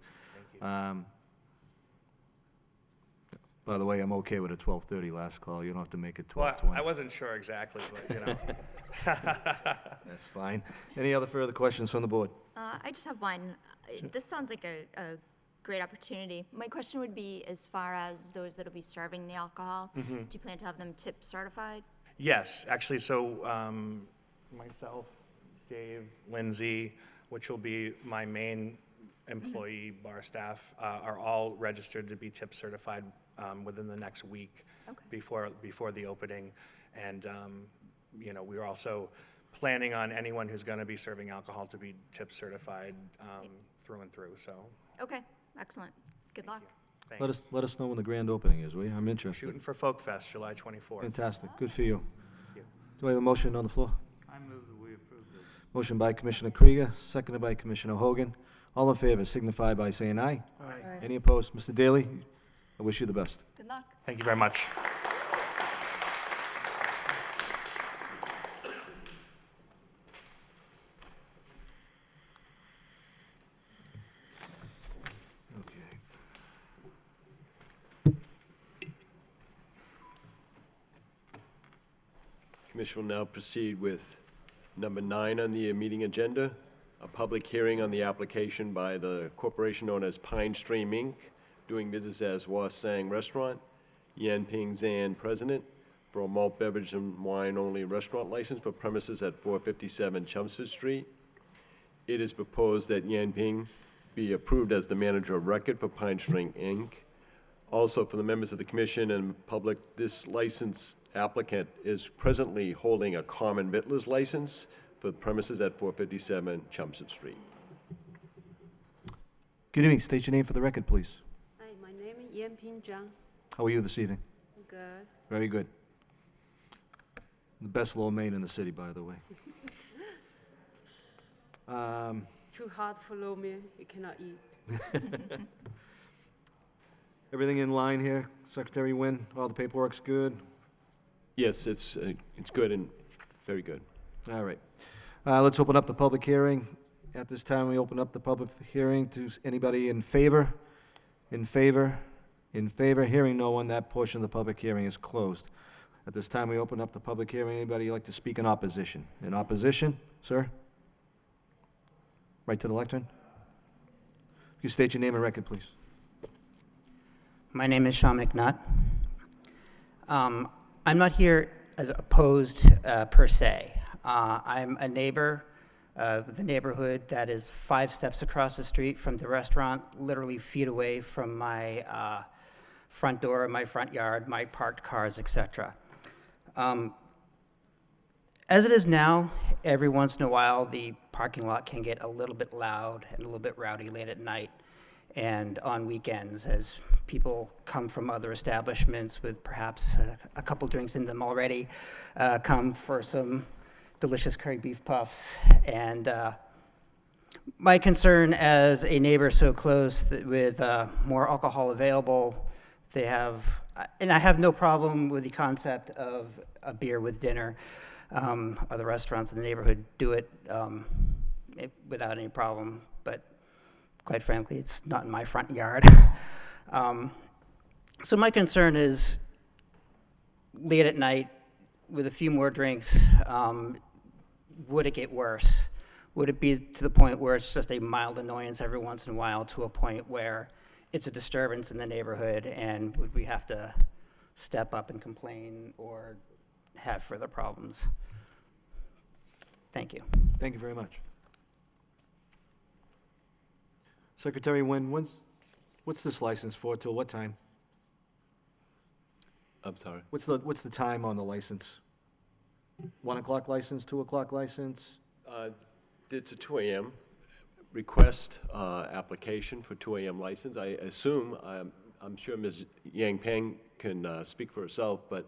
By the way, I'm okay with a 12:30 last call. You don't have to make it 12:20. Well, I wasn't sure exactly, but, you know. That's fine. Any other further questions from the board? I just have one. This sounds like a great opportunity. My question would be, as far as those that will be serving the alcohol, do you plan to have them tip certified? Yes, actually, so myself, Dave, Lindsay, which will be my main employee bar staff, are all registered to be tip certified within the next week before the opening. And, we are also planning on anyone who's going to be serving alcohol to be tip certified through and through, so. Okay, excellent. Good luck. Thanks. Let us know when the grand opening is, will you? I'm interested. Shooting for Folk Fest, July 24th. Fantastic, good for you. you. Do I have a motion on the floor? I move that we approve this. Motion by Commissioner Krieger, seconded by Commissioner Hogan. All in favor signify by saying aye. Aye. Any opposed? Mr. Daly, I wish you the best. Good luck. Thank you very much. Commission will now proceed with number 9 on the meeting agenda, a public hearing on the application by the corporation known as Pine Stream Inc., doing business as Wasang Restaurant, Yan Ping Zan, President, for a malt beverage and wine-only restaurant license for premises at 457 Chelmsford Street. It is proposed that Yan Ping be approved as the manager of record for Pine Stream Inc. Also, for the members of the commission and public, this licensed applicant is presently holding a common vittler's license for the premises at 457 Chelmsford Street. Good evening, state your name for the record, please. Hi, my name is Yan Ping Zhang. How are you this evening? Good. Very good. The best lo mein in the city, by the way. Too hard for lo mein, you cannot eat. Everything in line here? Secretary Nguyen, all the paperwork's good? Yes, it's good and very good. All right. Let's open up the public hearing. At this time, we open up the public hearing to anybody in favor? In favor? In favor? Hearing no one, that portion of the public hearing is closed. At this time, we open up the public hearing. Anybody like to speak in opposition? In opposition, sir? Right to the lectern. You state your name and record, please. My name is Sean McNutt. I'm not here as opposed per se. I'm a neighbor of the neighborhood that is 5 steps across the street from the restaurant, literally feet away from my front door, my front yard, my parked cars, etc. As it is now, every once in a while, the parking lot can get a little bit loud and a little bit rowdy late at night and on weekends as people come from other establishments with perhaps a couple drinks in them already, come for some delicious curry beef puffs. And my concern as a neighbor so close that with more alcohol available, they have, and I have no problem with the concept of a beer with dinner. Other restaurants in the neighborhood do it without any problem, but quite frankly, it's not in my front yard. So my concern is late at night with a few more drinks, would it get worse? Would it be to the point where it's just a mild annoyance every once in a while to a point where it's a disturbance in the neighborhood, and would we have to step up and complain or have further problems? Thank you. Thank you very much. Secretary Nguyen, what's this license for, till what time? I'm sorry. What's the time on the license? 1 o'clock license, 2 o'clock license? It's a 2 a.m. request application for 2 a.m. license. I assume, I'm sure Ms. Yang Peng can speak for herself, but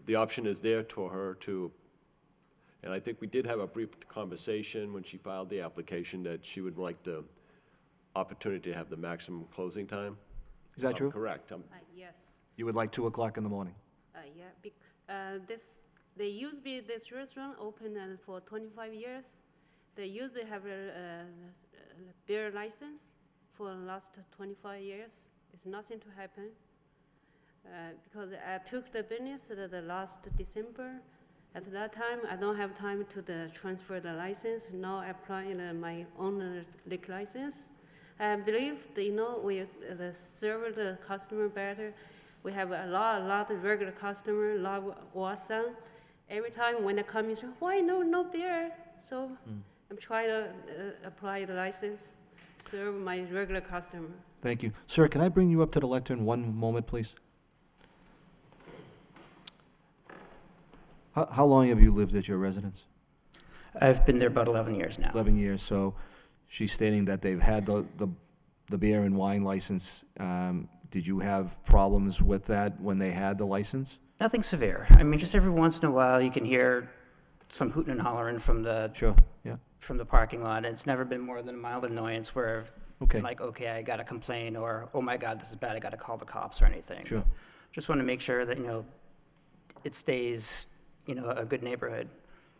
the option is there for her to, and I think we did have a brief conversation when she filed the application that she would like the opportunity to have the maximum closing time. Is that true? Correct. Yes. You would like 2 o'clock in the morning? Yeah. They used to be this restaurant open for 25 years. They usually have a beer license for the last 25 years. It's nothing to happen. Because I took the business the last December. At that time, I don't have time to transfer the license. Now I apply my own liquor license. I believe we serve the customer better. We have a lot of regular customer, a lot of Wasang. Every time when they come in, say, why no beer? So I'm trying to apply the license, serve my regular customer. Thank you. Sir, can I bring you up to the lectern 1 moment, please? How long have you lived at your residence? I've been there about 11 years now. 11 years, so she's stating that they've had the beer and wine license. Did you have problems with that when they had the license? Nothing severe. I mean, just every once in a while, you can hear some hooting and hollering from the Sure, yeah. from the parking lot. And it's never been more than a mild annoyance where, Okay. like, okay, I got to complain, or, oh my God, this is bad, I got to call the cops or anything. Sure. Just want to make sure that, it stays, a good neighborhood.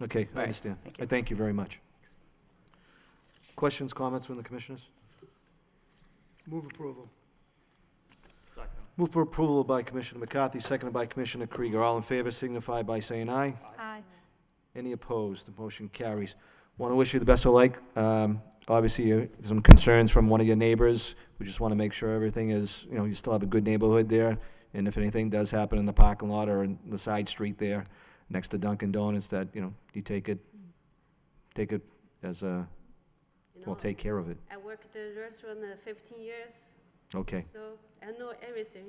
Okay, I All right, understand. thank you. I thank you very much. Questions, comments from the commissioners? Move approval. Move for approval by Commissioner McCarthy, seconded by Commissioner Krieger. All in favor signify by saying aye. Aye. Any opposed? The motion carries. Want to wish you the best of luck. Obviously, some concerns from one of your neighbors. We just want to make sure everything is, you still have a good neighborhood there. And if anything does happen in the parking lot or in the side street there, next to Dunkin' Donuts, that, you take it as a, take care of it. I worked at the restaurant 15 years, Okay, so I know everything.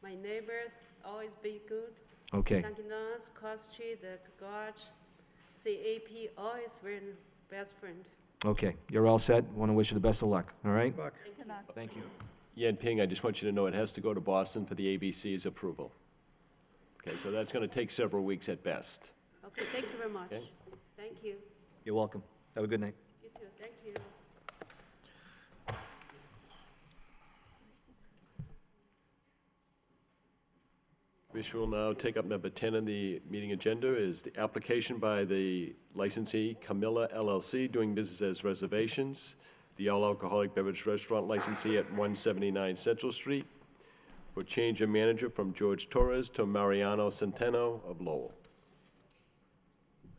My neighbors always be good. okay. Dunkin' Donuts, Cross Street, the garage, CAP, always very best friend. Okay, you're all set. Want to wish you the best of luck, all right? Buck. Thank you. Yan Ping, I just want you to know it has to go to Boston for the ABC's approval. Okay, so that's going to take several weeks at best. Okay, thank you very much. Okay. Thank you. You're welcome. Have a good night. You too, thank you. Commission will now take up number 10 on the meeting agenda is the application by the licensee Camilla LLC, doing business as Reservations, the all-alcoholic beverage restaurant licensee at 179 Central Street, for change of manager from George Torres to Mariano Centeno of Lowell.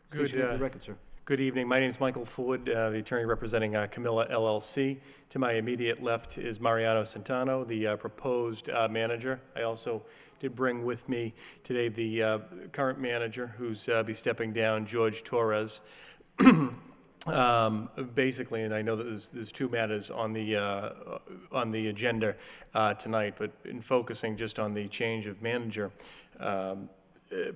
State your name for the record, sir. Good evening. My name is Michael Ford, the attorney representing Camilla LLC. To my immediate left is Mariano Centeno, the proposed manager. I also did bring with me today the current manager who's be stepping down, George Torres. Basically, and I know that there's two matters on the agenda tonight, but in focusing just on the change of manager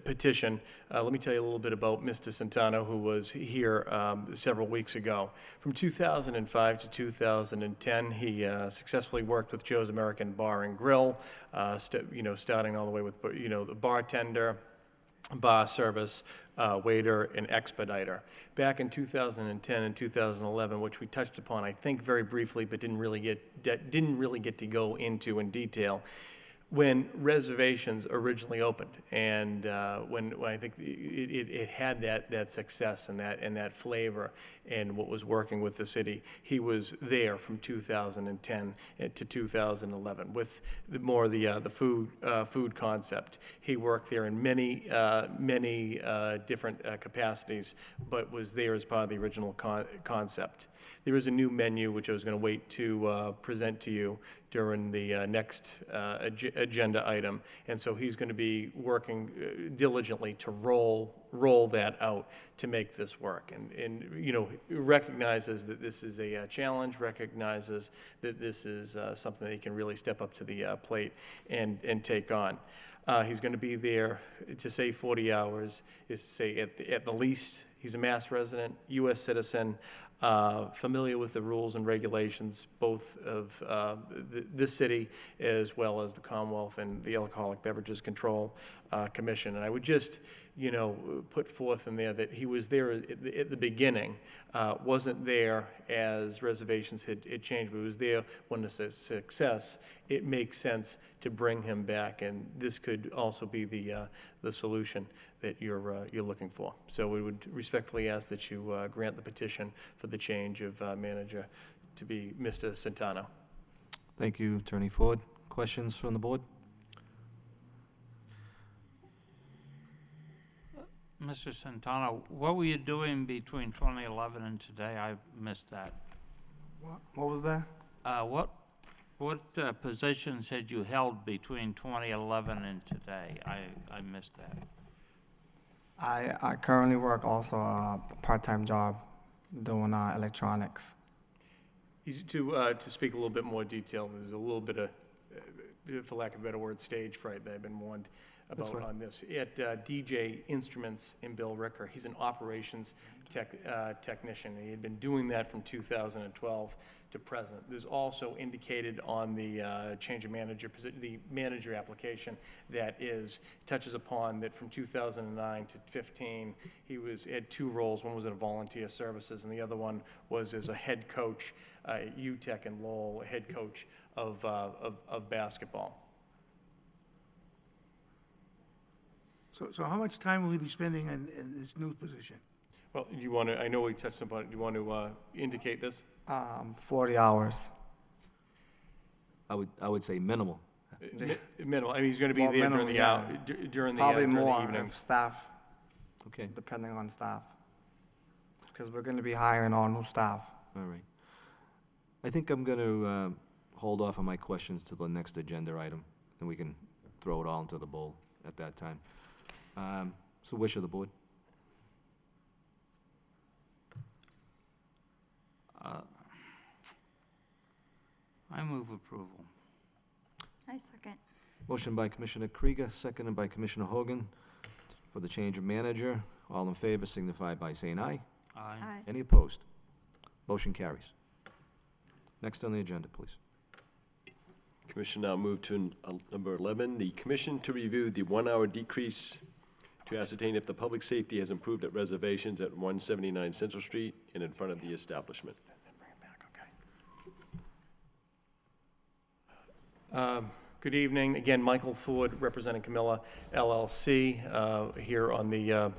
petition, let me tell you a little bit about Mr. Centeno, who was here several weeks ago. From 2005 to 2010, he successfully worked with Joe's American Bar and Grill, starting all the way with the bartender, bar service, waiter, and expediter. Back in 2010 and 2011, which we touched upon, I think, very briefly, but didn't really get to go into in detail, when Reservations originally opened, and when I think it had that success and that flavor and what was working with the city, he was there from 2010 to 2011 with more of the food concept. He worked there in many different capacities, but was there as part of the original concept. There is a new menu which I was going to wait to present to you during the next agenda item, and so he's going to be working diligently to roll that out to make this work, and recognizes that this is a challenge, recognizes that this is something that he can really step up to the plate and take on. He's going to be there, to say 40 hours is to say at the least. He's a Mass resident, U.S. citizen, familiar with the rules and regulations, both of this city as well as the Commonwealth and the Alcoholic Beverages Control Commission. And I would just, put forth in there that he was there at the beginning, wasn't there as Reservations had changed, but was there when the success. It makes sense to bring him back, and this could also be the solution that you're looking for. So we would respectfully ask that you grant the petition for the change of manager to be Mr. Centeno. Thank you, Attorney Ford. Questions from the board? Mr. Centeno, what were you doing between 2011 and today? I missed that. What was that? What positions had you held between 2011 and today? I missed that. I currently work also a part-time job doing electronics. To speak a little bit more detail, there's a little bit of, for lack of a better word, stage fright that I've been warned about fine. on this. At DJ Instruments in Bill Ricker, he's an operations technician. He had been doing that from 2012 to present. There's also indicated on the change of manager position, the manager application, that touches upon that from 2009 to 15, he had 2 roles. One was in volunteer services, and the other one was as a head coach at UTEC in Lowell, head coach of basketball. So how much time will he be spending in his new position? Well, you want to, I know we touched upon it, do you want to indicate this? 40 hours. I would say minimal. Minimal, I mean, he's going to be Well, there minimum, during the yeah. hour, during the Probably during the more evening. if staff, Okay, depending on staff. Because we're going to be hiring all new staff. all right. I think I'm going to hold off on my questions to the next agenda item, and we can throw it all into the bowl at that time. It's the wish of the board. I move approval. I second. Motion by Commissioner Krieger, seconded by Commissioner Hogan for the change of manager. All in favor signify by saying aye. Aye. Aye. Any opposed? Motion carries. Next on the agenda, please. Commission now move to number 11, the commission to review the 1-hour decrease to ascertain if the public safety has improved at reservations at 179 Central Street and in front of the establishment. Good evening. Again, Michael Ford, representing Camilla LLC, here on the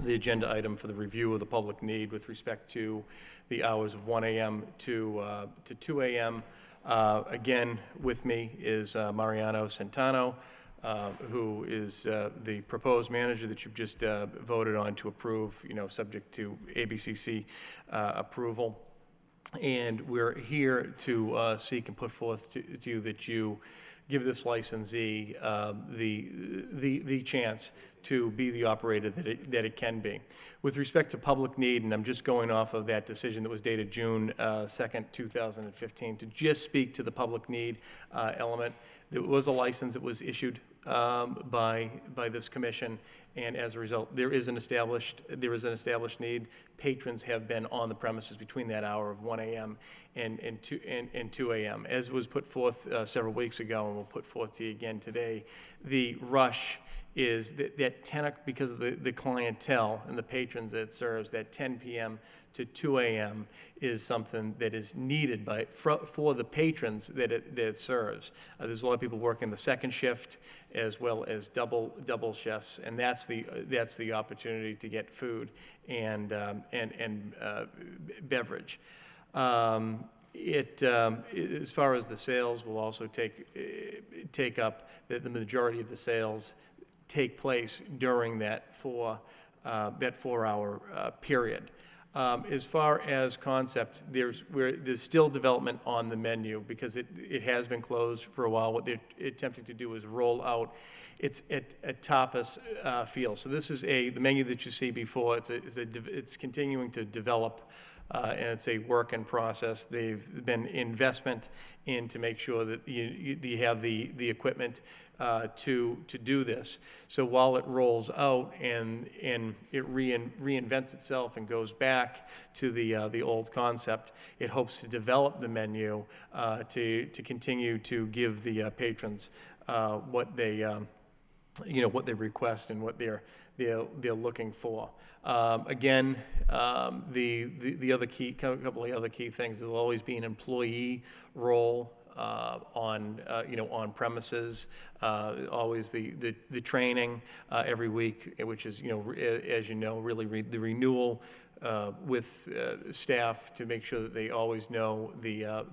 agenda item for the review of the public need with respect to the hours of 1 a.m. to 2 a.m. Again, with me is Mariano Centano, who is the proposed manager that you've just voted on to approve, subject to ABCC approval. And we're here to seek and put forth to you that you give this licensee the chance to be the operator that it can be. With respect to public need, and I'm just going off of that decision that was dated June 2nd, 2015, to just speak to the public need element, there was a license that was issued by this commission, and as a result, there is an established need. Patrons have been on the premises between that hour of 1 a.m. and 2 a.m. As was put forth several weeks ago, and we'll put forth to you again today, the rush is that 10, because of the clientele and the patrons that it serves, that 10 p.m. to 2 a.m. is something that is needed for the patrons that it serves. There's a lot of people working the second shift as well as double shifts, and that's the opportunity to get food and beverage. As far as the sales, will also take up the majority of the sales take place during that 4-hour period. As far as concept, there's still development on the menu because it has been closed for a while. What they're attempting to do is roll out it's a tapas feel. So this is the menu that you see before. It's continuing to develop. And it's a work in process. They've been investment in to make sure that you have the equipment to do this. So while it rolls out and it reinvents itself and goes back to the old concept, it hopes to develop the menu to continue to give the patrons what they request and what they're looking for. Again, the other couple of other key things, there'll always be an employee role on premises. Always the training every week, which is as you know, really the renewal with staff to make sure that they always know the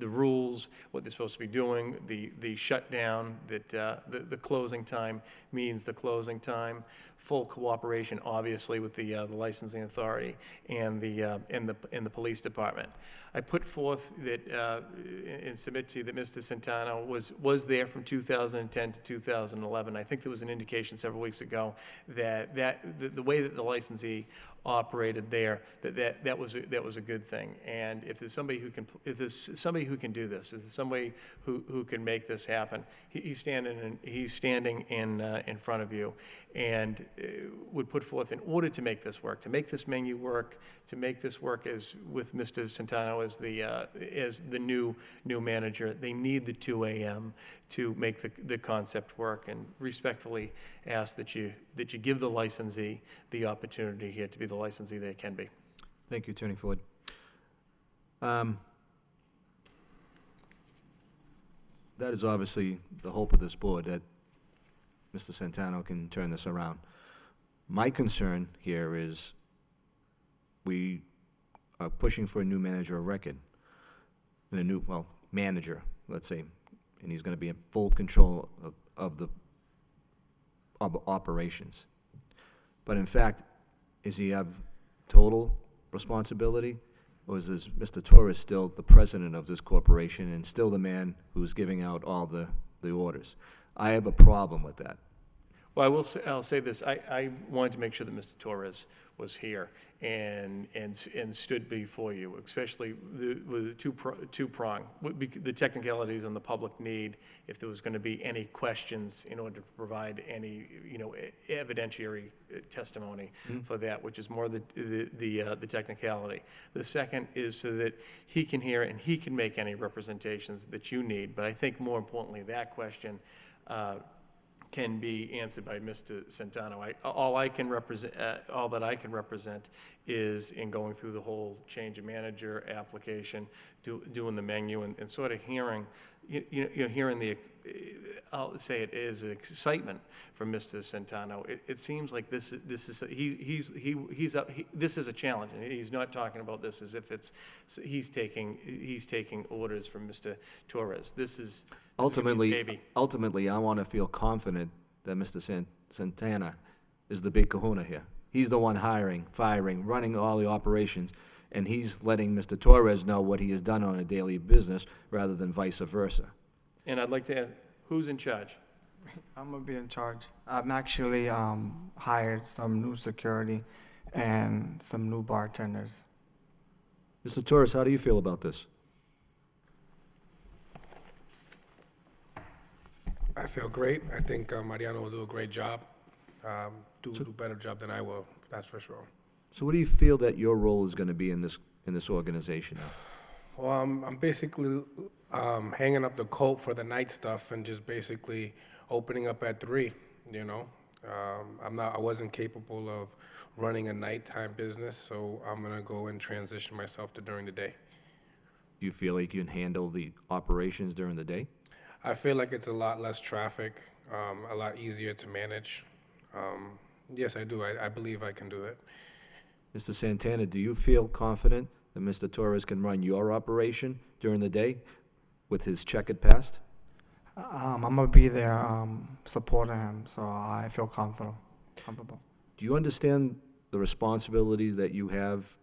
rules, what they're supposed to be doing, the shutdown, that the closing time means the closing time, full cooperation, obviously, with the licensing authority and the police department. I put forth that and submit to you that Mr. Centano was there from 2010 to 2011. I think there was an indication several weeks ago that the way that the licensee operated operated there, that was a good thing. And if there's somebody who can do this, if there's somebody who can make this happen, he's standing in front of you, and would put forth in order to make this work, to make this menu work, to make this work as with Mr. Centano as the new manager. They need the 2 a.m. to make the concept work, and respectfully ask that you give the licensee the opportunity here to be the licensee they can be. Thank you, Attorney Ford. That is obviously the hope of this board, that Mr. Centano can turn this around. My concern here is we are pushing for a new manager of record, and a new, manager, let's say, and he's going to be in full control of operations. But in fact, is he have total responsibility, or is Mr. Torres still the president of this corporation and still the man who's giving out all the orders? I have a problem with that. Well, I'll say this. I wanted to make sure that Mr. Torres was here and stood before you, especially with the two-prong, the technicalities and the public need, if there was going to be any questions in order to provide any, evidentiary testimony for that, which is more the technicality. The second is so that he can hear and he can make any representations that you need. But I think more importantly, that question can be answered by Mr. Centano. All that I can represent is in going through the whole change of manager application, doing the menu, and sort of hearing, hearing the, I'll say it is excitement from Mr. Centano. It seems like this is a challenge, and he's not talking about this as if he's taking orders from Mr. Torres. This is Ultimately, I want to feel confident that Mr. Santana is the big kahuna here. He's the one hiring, firing, running all the operations, and he's letting Mr. Torres know what he has done on a daily business rather than vice versa. And I'd like to ask, who's in charge? I'm gonna be in charge. I'm actually hired some new security and some new bartenders. Mr. Torres, how do you feel about this? I feel great. I think Mariano will do a great job. Do a better job than I will, that's for sure. So what do you feel that your role is going to be in this organization now? Well, I'm basically hanging up the coat for the night stuff and just basically opening up at 3, I wasn't capable of running a nighttime business, so I'm gonna go and transition myself to during the day. Do you feel like you can handle the operations during the day? I feel like it's a lot less traffic, a lot easier to manage. Yes, I do. I believe I can do it. Mr. Santana, do you feel confident that Mr. Torres can run your operation during the day with his checkered past? I'm gonna be there supporting him, so I feel comfortable. Do you understand the responsibilities that you have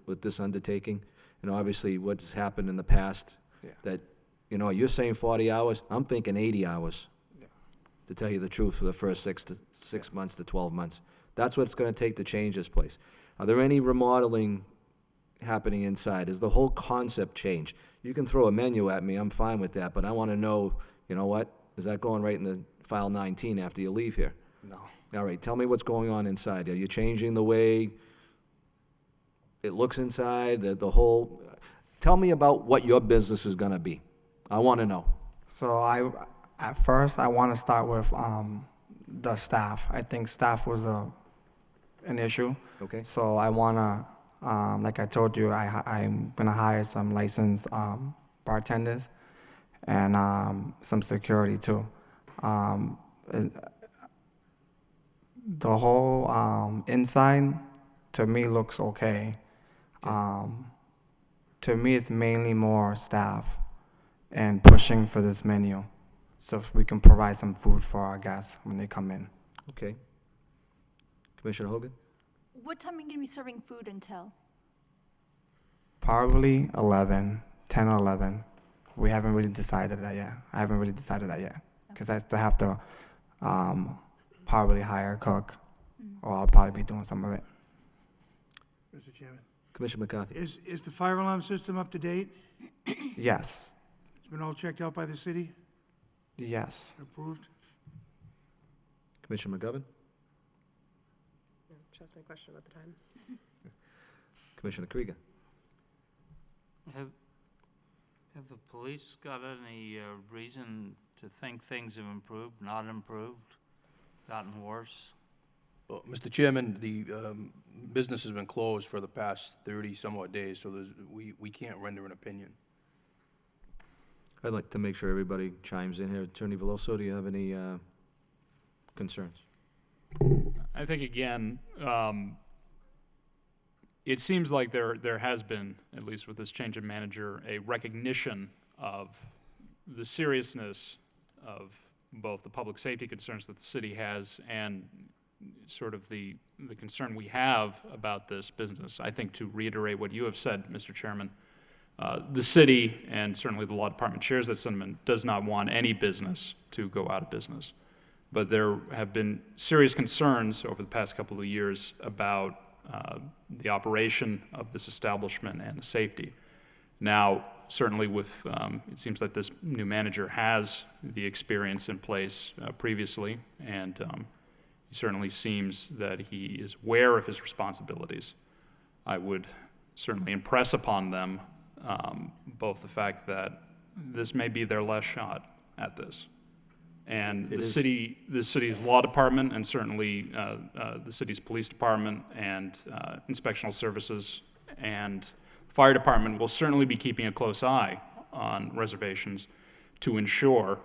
with this undertaking? And obviously what's happened in the past, that, you're saying 40 hours, I'm thinking 80 hours, to tell you the truth, for the first 6 months to 12 months. That's what it's going to take to change this place. Are there any remodeling happening inside? Is the whole concept changed? You can throw a menu at me, I'm fine with that, but I want to know, what? Is that going right in the file 19 after you leave here? No. All right, tell me what's going on inside. Are you changing the way it looks inside, the whole... Tell me about what your business is going to be. I want to know. So at first, I want to start with the staff. I think staff was an issue. Okay. So I want to, like I told you, I'm going to hire some licensed bartenders and some security too. The whole inside, to me, looks okay. To me, it's mainly more staff and pushing for this menu, so if we can provide some food for our guests when they come in. Okay. Commissioner Hogan? What time are you going to be serving food until? Probably 10 or 11. We haven't really decided that yet. I haven't really decided that yet, because I still have to probably hire a cook, or I'll probably be doing some of it. Mr. Chairman. Commissioner McCarthy. Is the fire alarm system up to date? Yes. It's been all checked out by the city? Yes. Approved? Commissioner McGovern. She asked my question about the time. Commissioner Krieger. Have the police got any reason to think things have improved, not improved, gotten worse? Well, Mr. Chairman, the business has been closed for the past 30-somewhat days, so we can't render an opinion. I'd like to make sure everybody chimes in here. Attorney Veloso, do you have any concerns? I think, again, it seems like there has been, at least with this change of manager, a recognition of the seriousness of both the public safety concerns that the city has and sort of the concern we have about this business. I think, to reiterate what you have said, Mr. Chairman, the city, and certainly the law department shares that sentiment, does not want any business to go out of business. But there have been serious concerns over the past couple of years about the operation of this establishment and the safety. Now, certainly with, it seems like this new manager has the experience in place previously, and he certainly seems that he is aware of his responsibilities. I would certainly impress upon them both the fact that this may be their last shot at this. And the city's law department, and certainly the city's police department and inspectional services and fire department will certainly be keeping a close eye on reservations to ensure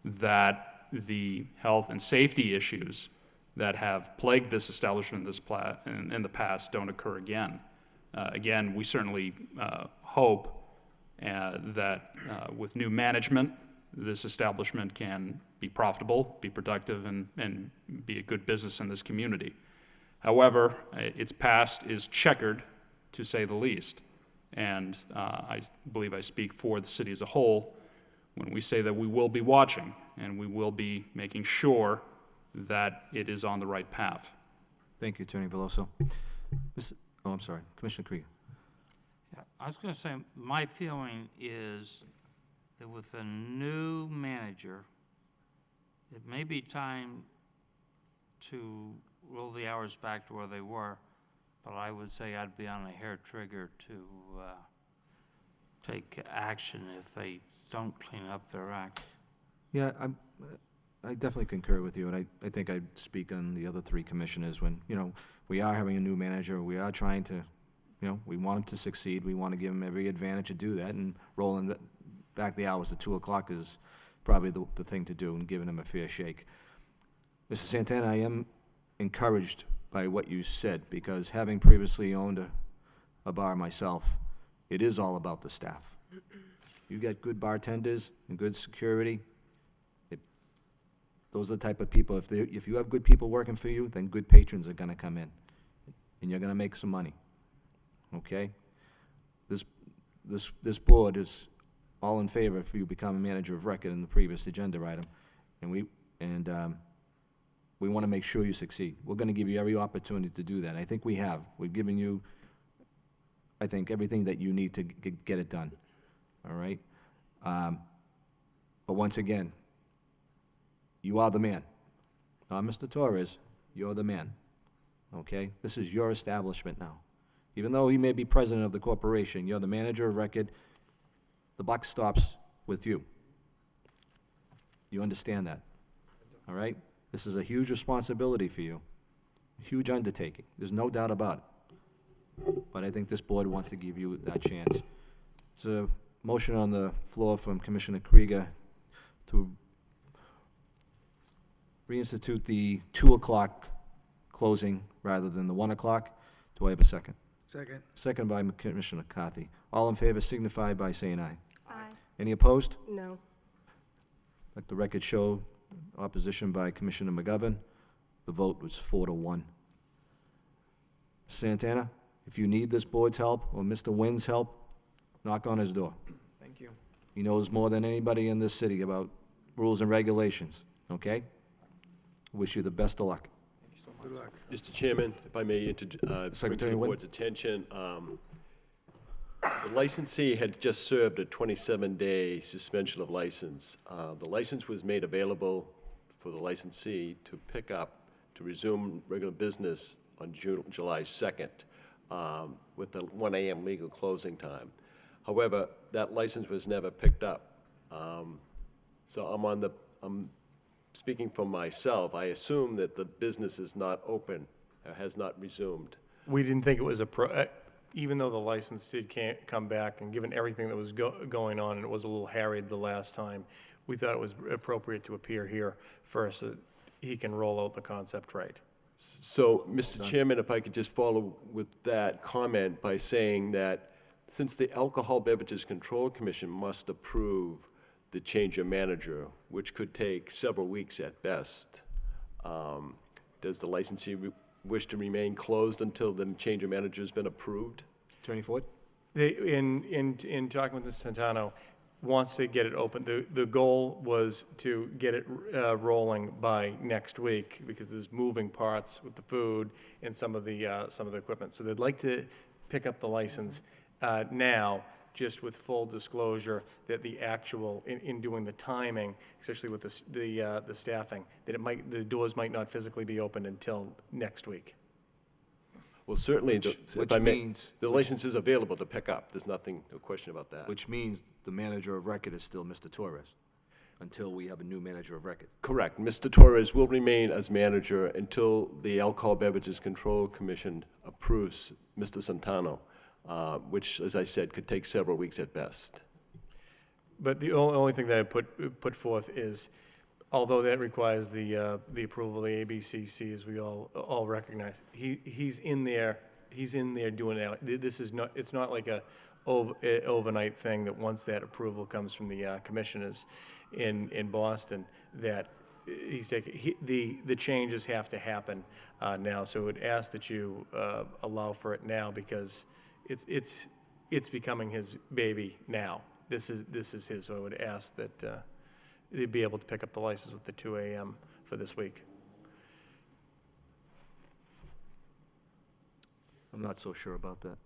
that the health and safety issues that have plagued this establishment in the past don't occur again. Again, we certainly hope that with new management, this establishment can be profitable, be productive, and be a good business in this community. However, its past is checkered, to say the least. And I believe I speak for the city as a whole when we say that we will be watching and we will be making sure that it is on the right path. Thank you, Attorney Veloso. Oh, I'm sorry, Commissioner Krieger. Yeah, I was going to say, my feeling is that with a new manager, it may be time to roll the hours back to where they were, but I would say I'd be on a hair trigger to take action if they don't clean up their act. Yeah, I definitely concur with you, and I think I'd speak on the other three commissioners when, we are having a new manager. We are trying to, we want him to succeed. We want to give him every advantage to do that, and rolling back the hours to 2 o'clock is probably the thing to do, and giving him a fair shake. Mr. Santana, I am encouraged by what you said, because having previously owned a bar myself, it is all about the staff. You get good bartenders and good security, those are the type of people, if you have good people working for you, then good patrons are gonna come in, and you're gonna make some money, okay? This board is all in favor if you become a manager of record in the previous agenda item, and we want to make sure you succeed. We're going to give you every opportunity to do that. I think we have. We've given you, I think, everything that you need to get it done, all right? But once again, you are the man. Not Mr. Torres, you're the man, okay? This is your establishment now. Even though he may be president of the corporation, you're the manager of record. The buck stops with you. You understand that, all right? This is a huge responsibility for you, a huge undertaking. There's no doubt about it. But I think this board wants to give you that chance. There's a motion on the floor from Commissioner Krieger to reinstitute the 2 o'clock closing rather than the 1 o'clock. Do I have a second? Second. Second by Commissioner McCarthy. All in favor signify by saying aye. Aye. Any opposed? No. Let the record show opposition by Commissioner McGovern. The vote was 4-1. Santana, if you need this board's help or Mr. Wynn's help, knock on his door. Thank you. He knows more than anybody in this city about rules and regulations, okay? Wish you the best of luck. Thank you so much. Good luck. Mr. Chairman, if I may bring to Secretary the Wynn? board's attention, the licensee had just served a 27-day suspension of license. The license was made available for the licensee to pick up, to resume regular business on July 2nd, with the 1 a.m. legal closing time. However, that license was never picked up. So I'm speaking for myself. I assume that the business is not open, has not resumed. We didn't think it was even though the license can't come back, and given everything that was going on, and it was a little harried the last time, we thought it was appropriate to appear here first so that he can roll out the concept right. So, Mr. Chairman, if I could just follow with that comment by saying that since the Alcohol Beverages Control Commission must approve the change of manager, which could take several weeks at best, does the licensee wish to remain closed until the change of manager has been approved? Attorney Ford? In talking with Mr. Santano, wants to get it open. The goal was to get it rolling by next week because there's moving parts with the food and some of the equipment. So they'd like to pick up the license now, just with full disclosure that the actual, in doing the timing, especially with the staffing, that the doors might not physically be opened until next week. Well, certainly, Which means... the license is available to pick up. There's no question about that. Which means the manager of record is still Mr. Torres, until we have a new manager of record. Correct. Mr. Torres will remain as manager until the Alcohol Beverages Control Commission approves Mr. Santano, which, as I said, could take several weeks at best. But the only thing that I put forth is, although that requires the approval of the ABCC, as we all recognize, he's in there doing that. It's not like a overnight thing that once that approval comes from the commissioners in Boston, that he's taking, the changes have to happen now. So I would ask that you allow for it now, because it's becoming his baby now. This is his, so I would ask that they'd be able to pick up the license with the 2 a.m. for this week. I'm not so sure about that.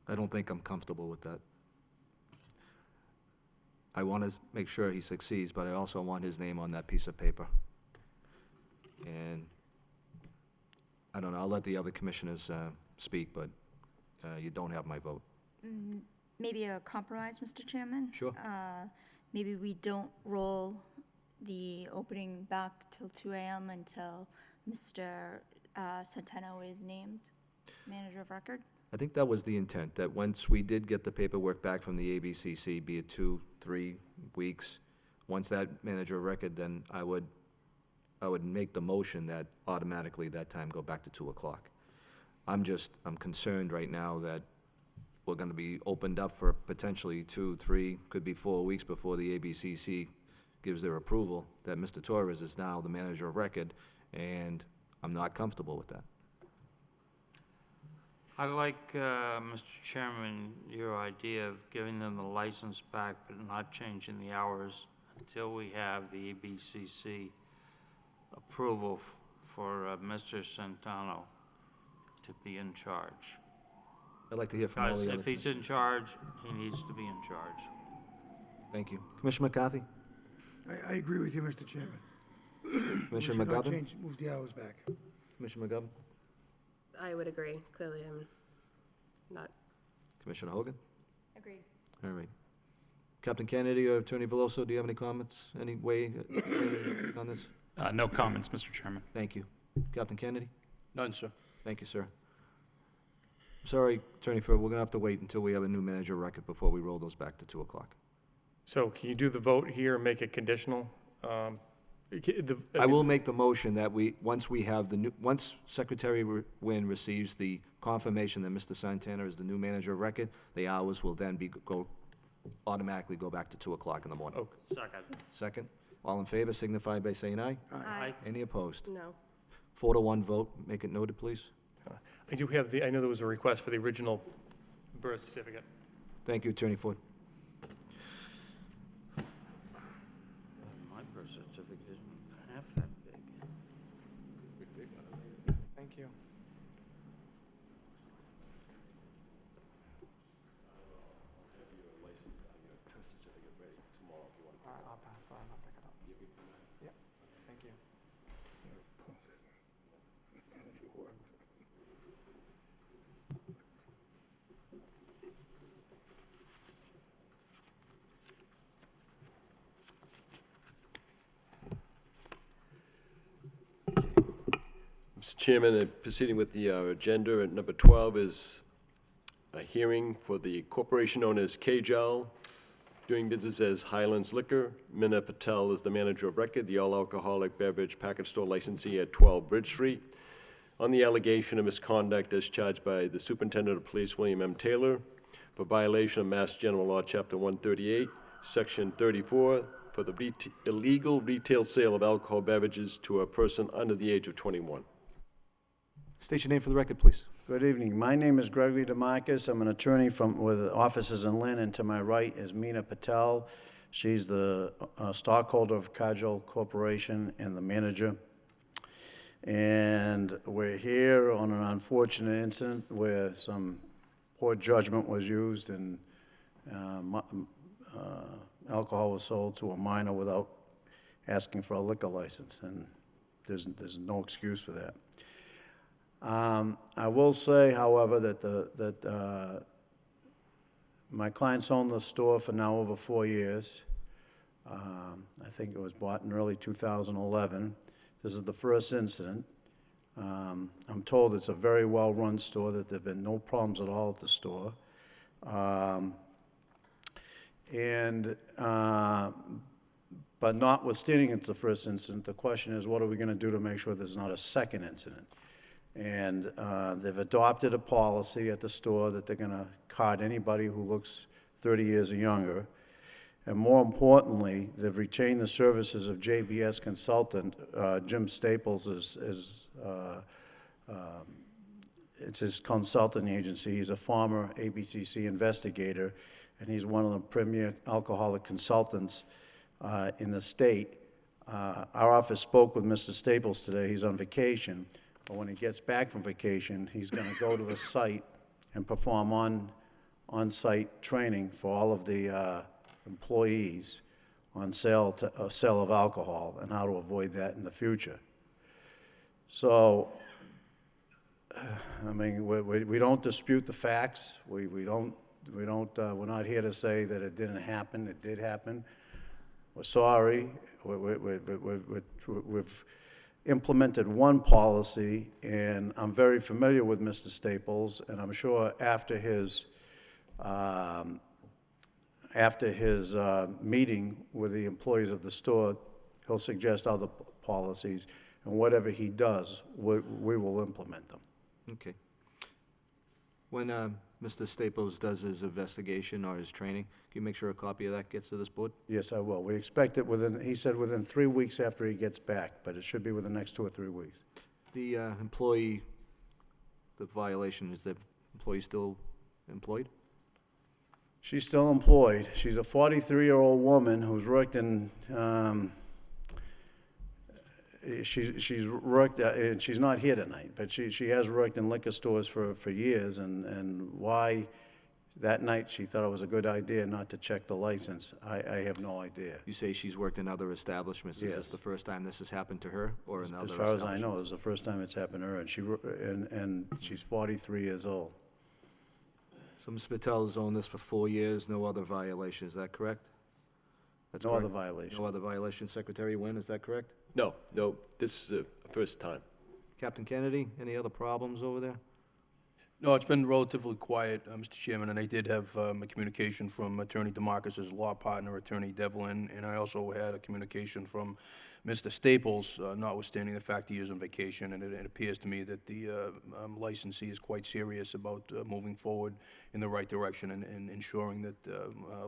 I don't think I'm comfortable with that. I want to make sure he succeeds, but I also want his name on that piece of paper. And I don't know, I'll let the other commissioners speak, but you don't have my vote. Maybe a compromise, Mr. Chairman? Sure. Maybe we don't roll the opening back till 2 a.m. until Mr. Santano is named manager of record? I think that was the intent, that once we did get the paperwork back from the ABCC, be it 2-3 weeks, once that manager of record, then I would make the motion that automatically that time go back to 2 o'clock. I'm concerned right now that we're gonna be opened up for potentially 2, 3, could be 4 weeks before the ABCC gives their approval, that Mr. Torres is now the manager of record, and I'm not comfortable with that. I like, Mr. Chairman, your idea of giving them the license back but not changing the hours until we have the ABCC approval for Mr. Santano to be in charge. I'd like to hear from all Because the other... if he's in charge, he needs to be in charge. Thank you. Commissioner McCarthy? I agree with you, Mr. Chairman. Commissioner We should not McGovern? move the hours back. Commissioner McGovern? I would agree. Clearly, I'm not. Commissioner Hogan? Agreed. All right. Captain Kennedy or Attorney Veloso, do you have any comments, any way on this? No comments, Mr. Chairman. Thank you. Captain Kennedy? None, sir. Thank you, sir. I'm sorry, Attorney Ford, we're gonna have to wait until we have a new manager of record before we roll those back to 2 o'clock. So can you do the vote here and make it conditional? I will make the motion that once Secretary Wynn receives the confirmation that Mr. Santana is the new manager of record, the hours will then automatically go back to 2 o'clock in the morning. Second. Second? All in favor signify by saying aye. Aye. Any opposed? No. 4-1 vote. Make it noted, please. I do have I know there was a request for the original birth certificate. Thank you, Attorney Ford. My birth certificate isn't half that big. Thank you. I'll pass by and I'll pick it up. Yep, thank you. Mr. Chairman, proceeding with the agenda, at number 12 is a hearing for the corporation known as KJL, doing business as Highlands Liquor. Minna Patel is the manager of record, the all-alcoholic beverage package store licensee at 12 Bridge Street, on the allegation of misconduct as charged by the Superintendent of Police, William M. Taylor, for violation of Mass General Law, Chapter 138, Section 34, for the illegal retail sale of alcohol beverages to a person under the age of 21. State your name for the record, please. Good evening. My name is Gregory DeMarcus. I'm an attorney with offices in Lynn, and to my right is Meena Patel. She's the stockholder of Kajal Corporation and the manager. And we're here on an unfortunate incident where some poor judgment was used and alcohol was sold to a minor without asking for a liquor license, and there's no excuse for that. I will say, however, that my client's owned the store for now over 4 years. I think it was bought in early 2011. This is the first incident. I'm told it's a very well-run store, that there have been no problems at all at the store. But notwithstanding it's the first incident, the question is, what are we going to do to make sure there's not a second incident? And they've adopted a policy at the store that they're going to card anybody who looks 30 years or younger. And more importantly, they've retained the services of JBS consultant. Jim Staples it's his consulting agency. He's a former ABCC investigator, and he's one of the premier alcoholic consultants in the state. Our office spoke with Mr. Staples today. He's on vacation. But when he gets back from vacation, he's going to go to the site and perform on-site training for all of the employees on sale of alcohol and how to avoid that in the future. So, I mean, we don't dispute the facts. We're not here to say that it didn't happen. It did happen. We're sorry. We've implemented one policy, and I'm very familiar with Mr. Staples, and I'm sure after his meeting with the employees of the store, he'll suggest other policies, and whatever he does, we will implement them. Okay. When Mr. Staples does his investigation or his training, can you make sure a copy of that gets to this board? Yes, I will. We expect it he said within 3 weeks after he gets back, but it should be within the next 2 or 3 weeks. The employee, the violation, is the employee still employed? She's still employed. She's a 43-year-old woman who's worked in, she's worked, and she's not here tonight, but she has worked in liquor stores for years, and why that night she thought it was a good idea not to check the license, I have no idea. You say she's worked in other establishments. Yes. Is this the first time this has happened to her, or in other As far as I establishments? know, this is the first time it's happened to her, and she's 43 years old. So Ms. Patel's owned this for 4 years, no other violation, is that correct? That's No correct? other violation. No other violation, Secretary Wynn, is that correct? No, this is the first time. Captain Kennedy, any other problems over there? No, it's been relatively quiet, Mr. Chairman, and I did have a communication from Attorney DeMarcus's law partner, Attorney Devlin, and I also had a communication from Mr. Staples, notwithstanding the fact he is on vacation, and it appears to me that the licensee is quite serious about moving forward in the right direction and ensuring that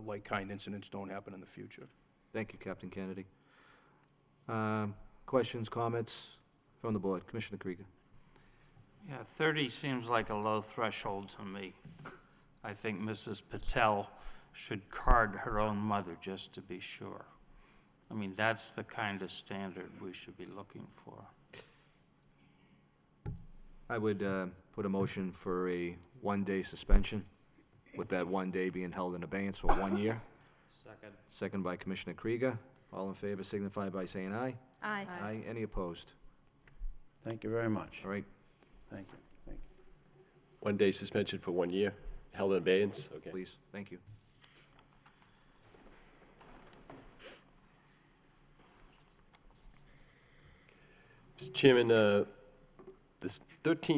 like-kind incidents don't happen in the future. Thank you, Captain Kennedy. Questions, comments from the board? Commissioner Krieger. Yeah, 30 seems like a low threshold to me. I think Mrs. Patel should card her own mother just to be sure. I mean, that's the kind of standard we should be looking for. I would put a motion for a one-day suspension, with that one day being held in abeyance for 1 year. Second. Second by Commissioner Krieger. All in favor signify by saying aye. Aye. Aye. Any opposed? Thank you very much. All right, Thank you. Thank you. 1 day suspension for 1 year, held in abeyance, okay. please, thank you. Mr. Chairman, this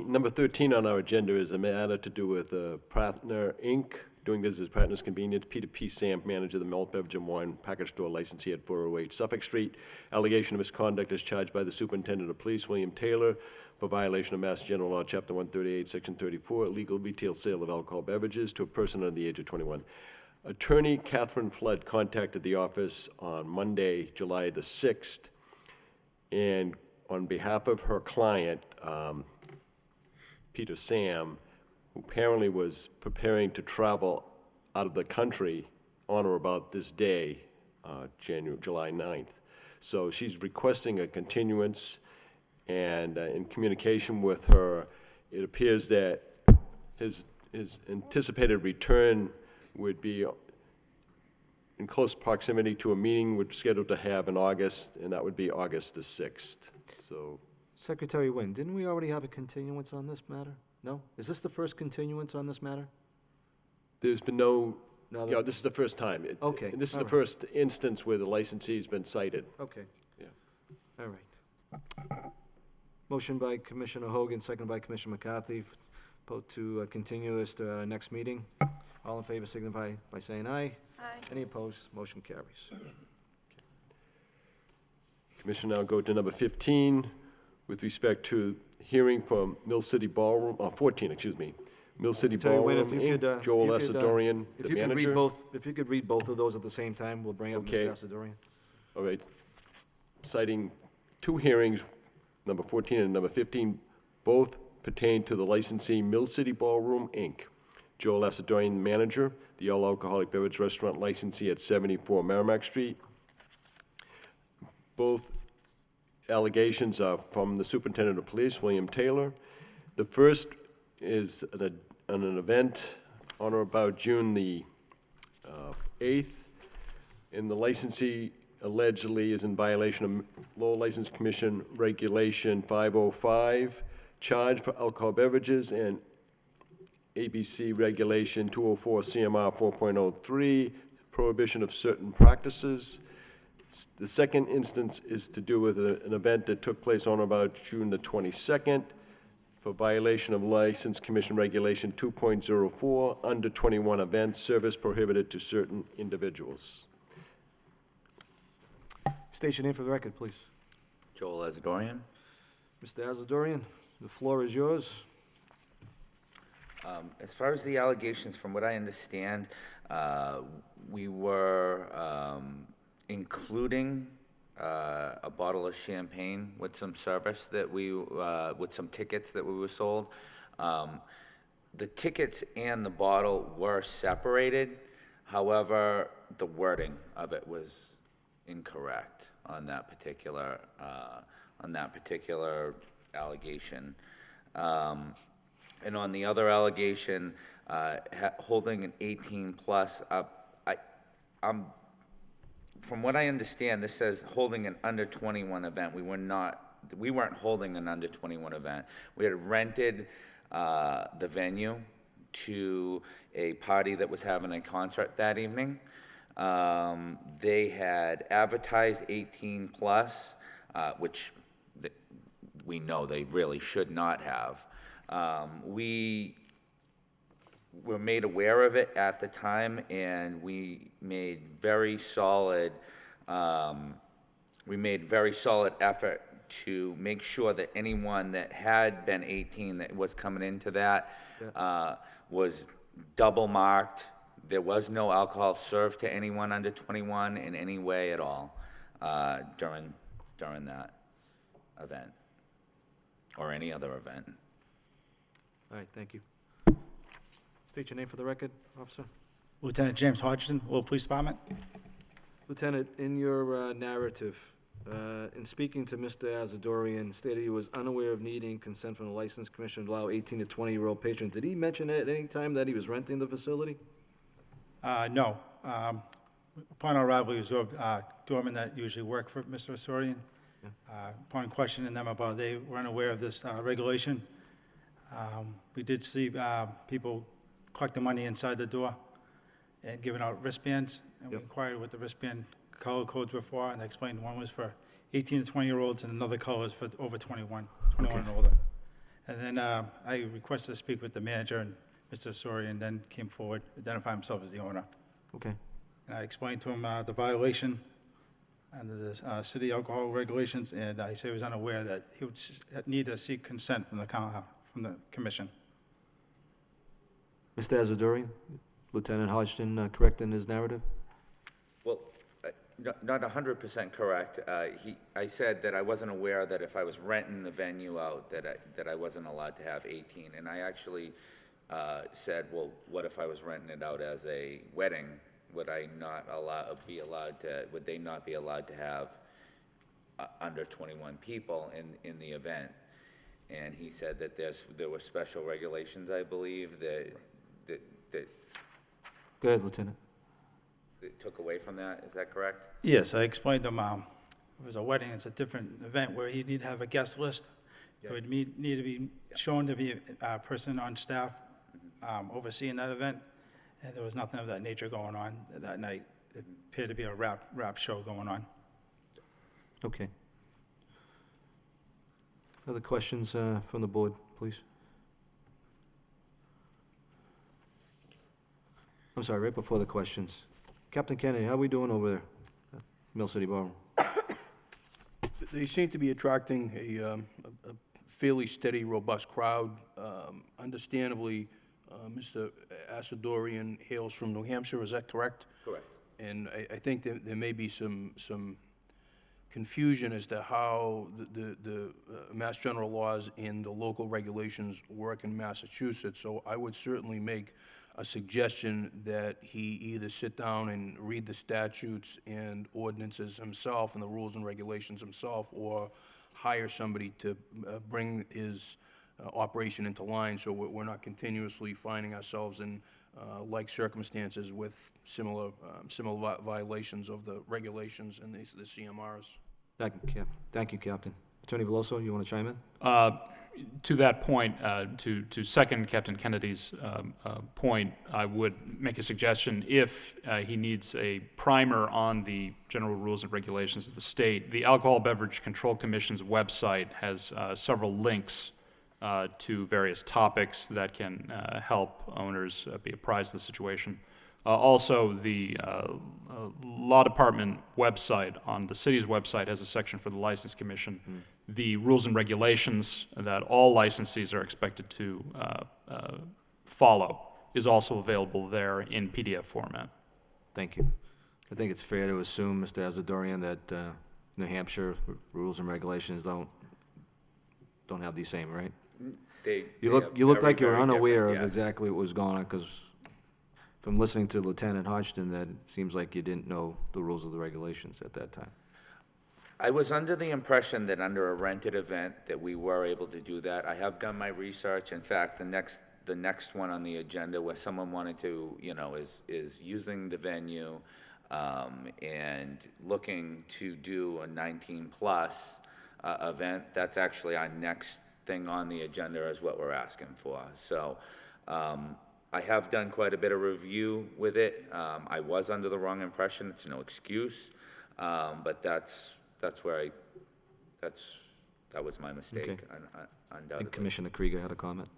number 13 on our agenda is a matter to do with Partner Inc., doing business as Partners Convenience, Peter P. Sam, manager of the malt beverage and wine package store licensee at 408 Suffolk Street. Allegation of misconduct is charged by the Superintendent of Police, William Taylor, for violation of Mass General Law, Chapter 138, Section 34, illegal retail sale of alcohol beverages to a person under the age of 21. Attorney Catherine Flood contacted the office on Monday, July the 6th, and on behalf of her client, Peter Sam, who apparently was preparing to travel out of the country on or about this day, July 9th. So she's requesting a continuance, and in communication with her, it appears that his anticipated return would be in close proximity to a meeting we're scheduled to have in August, and that would be August the 6th. So, Secretary Wynn, didn't we already have a continuance on this matter? No? Is this the first continuance on this matter? there's been no, No, yeah, this is the first time. Okay, And this is all the right. first instance where the licensee's been cited. Okay. Yeah. All right. Motion by Commissioner Hogan, second by Commissioner McCarthy, to continue this to our next meeting. All in favor signify by saying aye. Aye. Any opposed? Motion carries. Commissioner, now go to number 15, with respect to hearing from Mill City Ballroom, 14, excuse me, Mill City Tell you, Wayne, Ballroom, if you could, Inc., if Joel you S. could, Adorian, if the you could read manager. both, if you could read both of those at the same time, we'll bring up Okay. Mr. Asadorian. All right. Citing two hearings, number 14 and number 15, both pertain to the licensee Mill City Ballroom, Inc. Joel S. Adorian, the manager, the all-alcoholic beverage restaurant licensee at 74 Merrimack Street. Both allegations are from the Superintendent of Police, William Taylor. The first is an event on or about June the 8th, and the licensee allegedly is in violation of Lowell License Commission Regulation 505, charge for alcohol beverages, and ABC Regulation 204 CMR 4.03, prohibition of certain practices. The second instance is to do with an event that took place on or about June the 22nd for violation of License Commission Regulation 2.04, under 21 events, service prohibited to certain individuals. State your name for the record, please. Joel Asadorian. Mr. Asadorian, the floor is yours. As far as the allegations, from what I understand, we were including a bottle of champagne with some service that with some tickets that we were sold. The tickets and the bottle were separated. However, the wording of it was incorrect on that particular allegation. And on the other allegation, holding an 18-plus, from what I understand, this says holding an under 21 event. We weren't holding an under 21 event. We had rented the venue to a party that was having a concert that evening. They had advertised 18-plus, which we know they really should not have. We were made aware of it at the time, and we made very solid effort to make sure that anyone that had been 18 that was coming into that was double marked. There was no alcohol served to anyone under 21 in any way at all during that event or any other event. All right, thank you. State your name for the record, officer. Lieutenant James Hodgson, Lowell Police Department. Lieutenant, in your narrative, in speaking to Mr. Azadorian, stated he was unaware of needing consent from the License Commission to allow 18 to 20-year-old patrons. Did he mention at any time that he was renting the facility? No. Upon our arrival, he was doormen that usually work for Mr. Azadorian. Upon questioning them about they were unaware of this regulation, we did see people collecting money inside the door and giving out wristbands. And we inquired what the wristband color codes were for, and they explained one was for 18 to 20-year-olds and another color is for over 21 and older. And then I requested to speak with the manager, and Mr. Azadorian then came forward, identified himself as the owner. Okay. And I explained to him the violation under the city alcohol regulations, and he said he was unaware that he would need to seek consent from the commission. Mr. Azadorian, Lieutenant Hodgson, correct in his narrative? Well, not 100% correct. I said that I wasn't aware that if I was renting the venue out, that I wasn't allowed to have 18. And I actually said, well, what if I was renting it out as a wedding? Would they not be allowed to have under 21 people in the event? And he said that there were special regulations, I believe, that Go ahead, Lieutenant. took away from that. Is that correct? Yes, I explained to him, it was a wedding, it's a different event where he'd need to have a guest list. It would need to be shown to be a person on staff overseeing that event, and there was nothing of that nature going on that night. It appeared to be a rap show going on. Okay. Other questions from the board, please? I'm sorry, right before the questions. Captain Kennedy, how are we doing over there at Mill City Ballroom? They seem to be attracting a fairly steady, robust crowd. Understandably, Mr. Azadorian hails from New Hampshire, is that correct? Correct. And I think there may be some confusion as to how the Mass General laws and the local regulations work in Massachusetts. So I would certainly make a suggestion that he either sit down and read the statutes and ordinances himself and the rules and regulations himself, or hire somebody to bring his operation into line, so we're not continuously finding ourselves in like circumstances with similar violations of the regulations and the CMRs. Thank you, Captain. Attorney Veloso, you want to chime in? To that point, to second Captain Kennedy's point, I would make a suggestion. If he needs a primer on the general rules and regulations of the state, the Alcohol Beverage Control Commission's website has several links to various topics that can help owners be apprised of the situation. Also, the Law Department website on the city's website has a section for the License Commission. The rules and regulations that all licensees are expected to follow is also available there in PDF format. Thank you. I think it's fair to assume, Mr. Azadorian, that New Hampshire rules and regulations don't have the same, right? You look like you're unaware of exactly what was going on, because from listening to Lieutenant Hodgson, that it seems like you didn't know the rules of the regulations at that time. I was under the impression that under a rented event that we were able to do that. I have done my research. In fact, the next one on the agenda where someone wanted to, is using the venue and looking to do a 19-plus event. That's actually our next thing on the agenda is what we're asking for. So I have done quite a bit of review with it. I was under the wrong impression. It's no excuse, but that was my mistake, Okay. I undoubtedly. think Commissioner Krieger had a comment.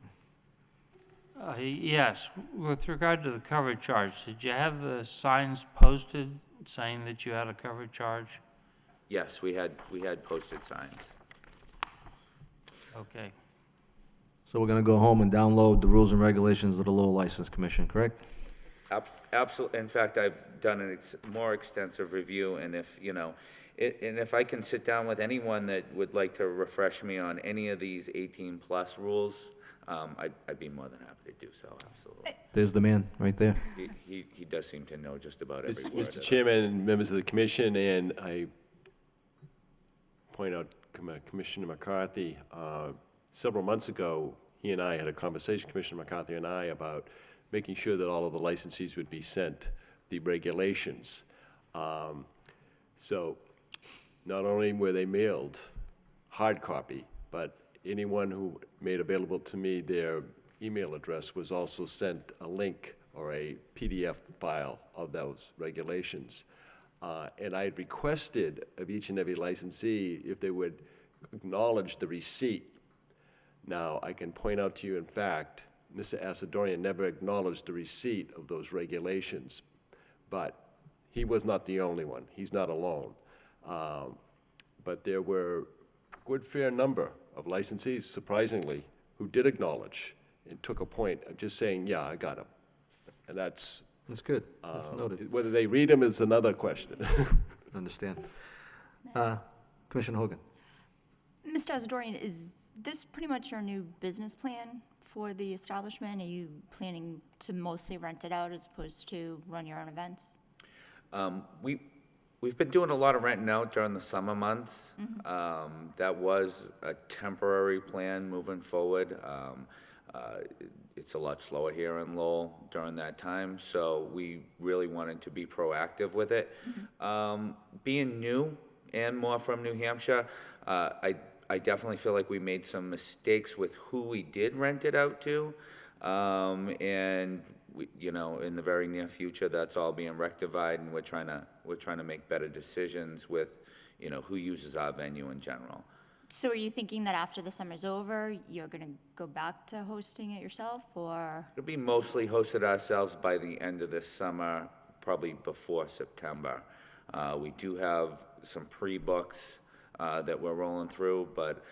Yes, with regard to the cover charge, did you have the signs posted saying that you had a cover charge? Yes, we had posted signs. Okay. So we're going to go home and download the rules and regulations of the Lowell License Commission, correct? Absolutely. In fact, I've done a more extensive review, and And if I can sit down with anyone that would like to refresh me on any of these 18-plus rules, I'd be more than happy to do so, absolutely. There's the man, right there. He does seem to know just about every word of Mr. it. Chairman and members of the commission, and I point out Commissioner McCarthy, several months ago, he and I had a conversation, Commissioner McCarthy and I, about making sure that all of the licensees would be sent the regulations. So not only were they mailed hard copy, but anyone who made available to me their email address was also sent a link or a PDF file of those regulations. And I had requested of each and every licensee if they would acknowledge the receipt. Now, I can point out to you, in fact, Mr. Asadorian never acknowledged the receipt of those regulations, but he was not the only one. He's not alone. But there were a good fair number of licensees, surprisingly, who did acknowledge and took a point of just saying, yeah, I got them. And that's good. That's noted. Whether they read them is another question. Understand. Commissioner Hogan. Mr. Asadorian, is this pretty much your new business plan for the establishment? Are you planning to mostly rent it out as opposed to run your own events? We've been doing a lot of renting out during the summer months. That was a temporary plan moving forward. It's a lot slower here in Lowell during that time, so we really wanted to be proactive with it. Being new and more from New Hampshire, I definitely feel like we made some mistakes with who we did rent it out to. And we, in the very near future, that's all being rectified, and we're trying to make better decisions with, who uses our venue in general. So are you thinking that after the summer's over, you're going to go back to hosting it yourself, or? It'll be mostly hosted ourselves by the end of this summer, probably before September. We do have some pre-books that we're rolling through, but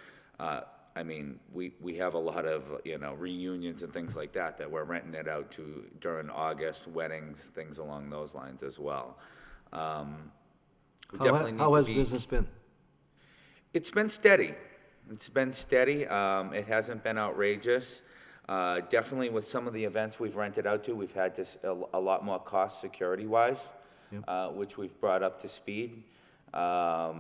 we have a lot of reunions and things like that we're renting it out to during August, weddings, things along those lines as well. How has business been? It's been steady. It hasn't been outrageous. Definitely with some of the events we've rented out to, we've had a lot more cost security-wise, which we've brought up to speed. I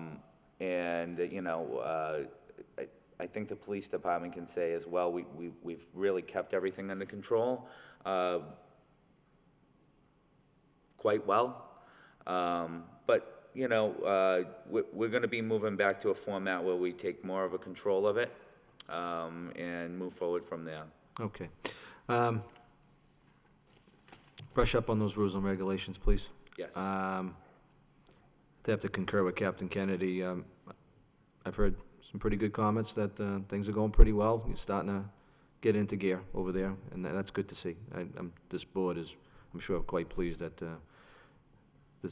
think the police department can say as well, we've really kept everything under control quite well. But we're going to be moving back to a format where we take more of a control of it and move forward from there. Okay. Brush up on those rules and regulations, please. Yes. They have to concur with Captain Kennedy. I've heard some pretty good comments that things are going pretty well. You're starting to get into gear over there, and that's good to see. This board is, I'm sure, quite pleased that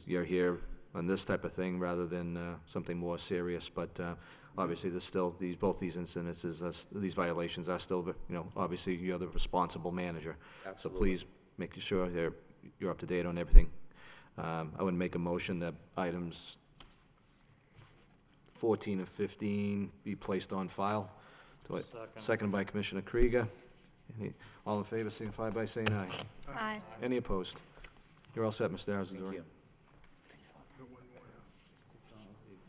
you're here on this type of thing rather than something more serious. But obviously, there's still both these incidences, these violations are still, obviously you're the responsible manager. Absolutely. So please make sure you're up to date on everything. I would make a motion that items 14 and 15 be placed on file. Seconded by Commissioner Krieger. All in favor, signify by saying aye. Aye. Any opposed? You're all set, Mr. Asadorian. Thank you.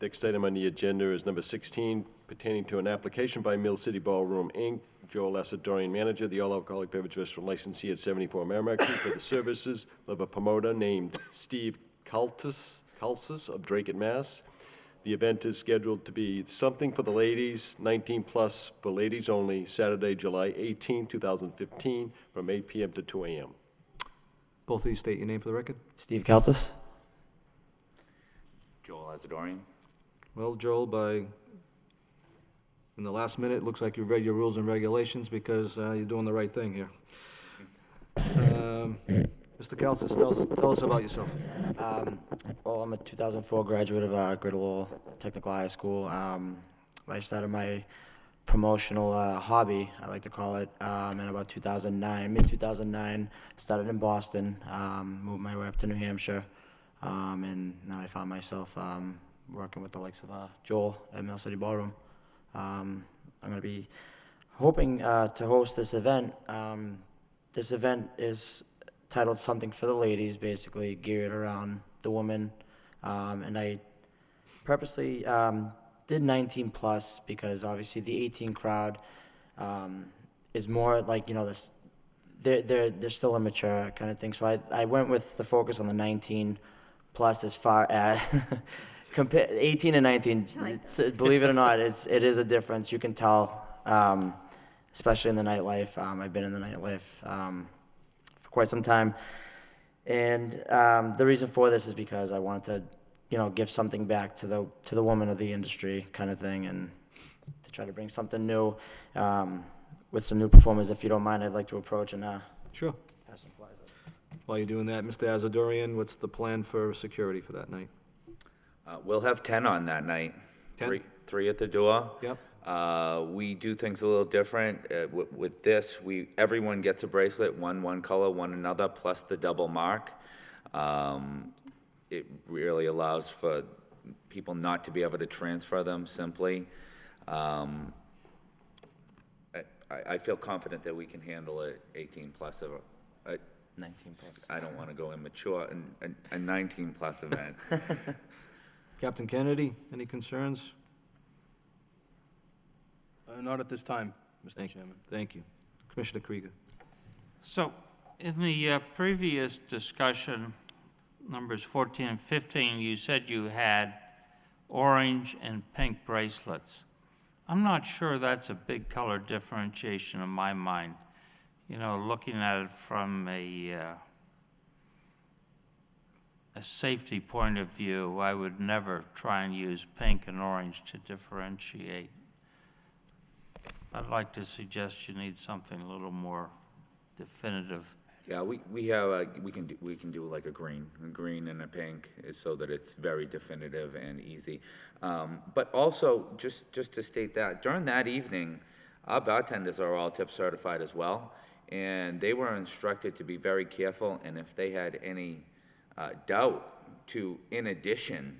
Next item on the agenda is number 16, pertaining to an application by Mill City Ballroom, Inc., Joel Asadorian, manager, the all-alcoholic beverage restaurant licensee at 74 Merrimack Street, for the services of a promoter named Steve Kaltis of Drake, Mass. The event is scheduled to be Something for the Ladies, 19+ for ladies only, Saturday, July 18, 2015, from 8 p.m. to 2 a.m. Both of you state your name for the record. Steve Kaltis. Joel Asadorian. Well, Joel, in the last minute, it looks like you've read your rules and regulations because you're doing the right thing here. Mr. Kaltis, tell us about yourself. Well, I'm a 2004 graduate of Greater Lowell Technical High School. I started my promotional hobby, I like to call it, in about 2009, mid-2009. Started in Boston, moved my way up to New Hampshire, and now I found myself working with the likes of Joel at Mill City Ballroom. I'm going to be hoping to host this event. This event is titled Something for the Ladies, basically geared around the women. And I purposely did 19 plus because obviously the 18 crowd is more like, you know, this, they're still immature kind of thing. So I went with the focus on the 19 plus as far as 18 and 19. Believe it or not, it is a difference. You can tell, especially in the nightlife. I've been in the nightlife for quite some time. And the reason for this is because I wanted to, you know, give something back to the woman of the industry kind of thing, and to try to bring something new with some new performers. If you don't mind, I'd like to approach and Sure. pass some flyers up. While you're doing that, Mr. Azadorian, what's the plan for security for that night? We'll have 10 on that night. 10? Three at the door. Yep. We do things a little different. With this, everyone gets a bracelet, one color, one another, plus the double mark. It really allows for people not to be able to transfer them simply. I feel confident that we can handle it 18 plus of 19 plus. I don't want to go immature, a 19 plus event. Captain Kennedy, any concerns? Not at this time, Mr. Chairman. Thank you. Commissioner Krieger. So, in the previous discussion, numbers 14 and 15, you said you had orange and pink bracelets. I'm not sure that's a big color differentiation in my mind. You know, looking at it from a safety point of view, I would never try and use pink and orange to differentiate. I'd like to suggest you need something a little more definitive. Yeah, we have, we can do like a green and a pink, so that it's very definitive and easy. But also, just to state that, during that evening, our bartenders are all tip certified as well, and they were instructed to be very careful, and if they had any doubt, to, in addition,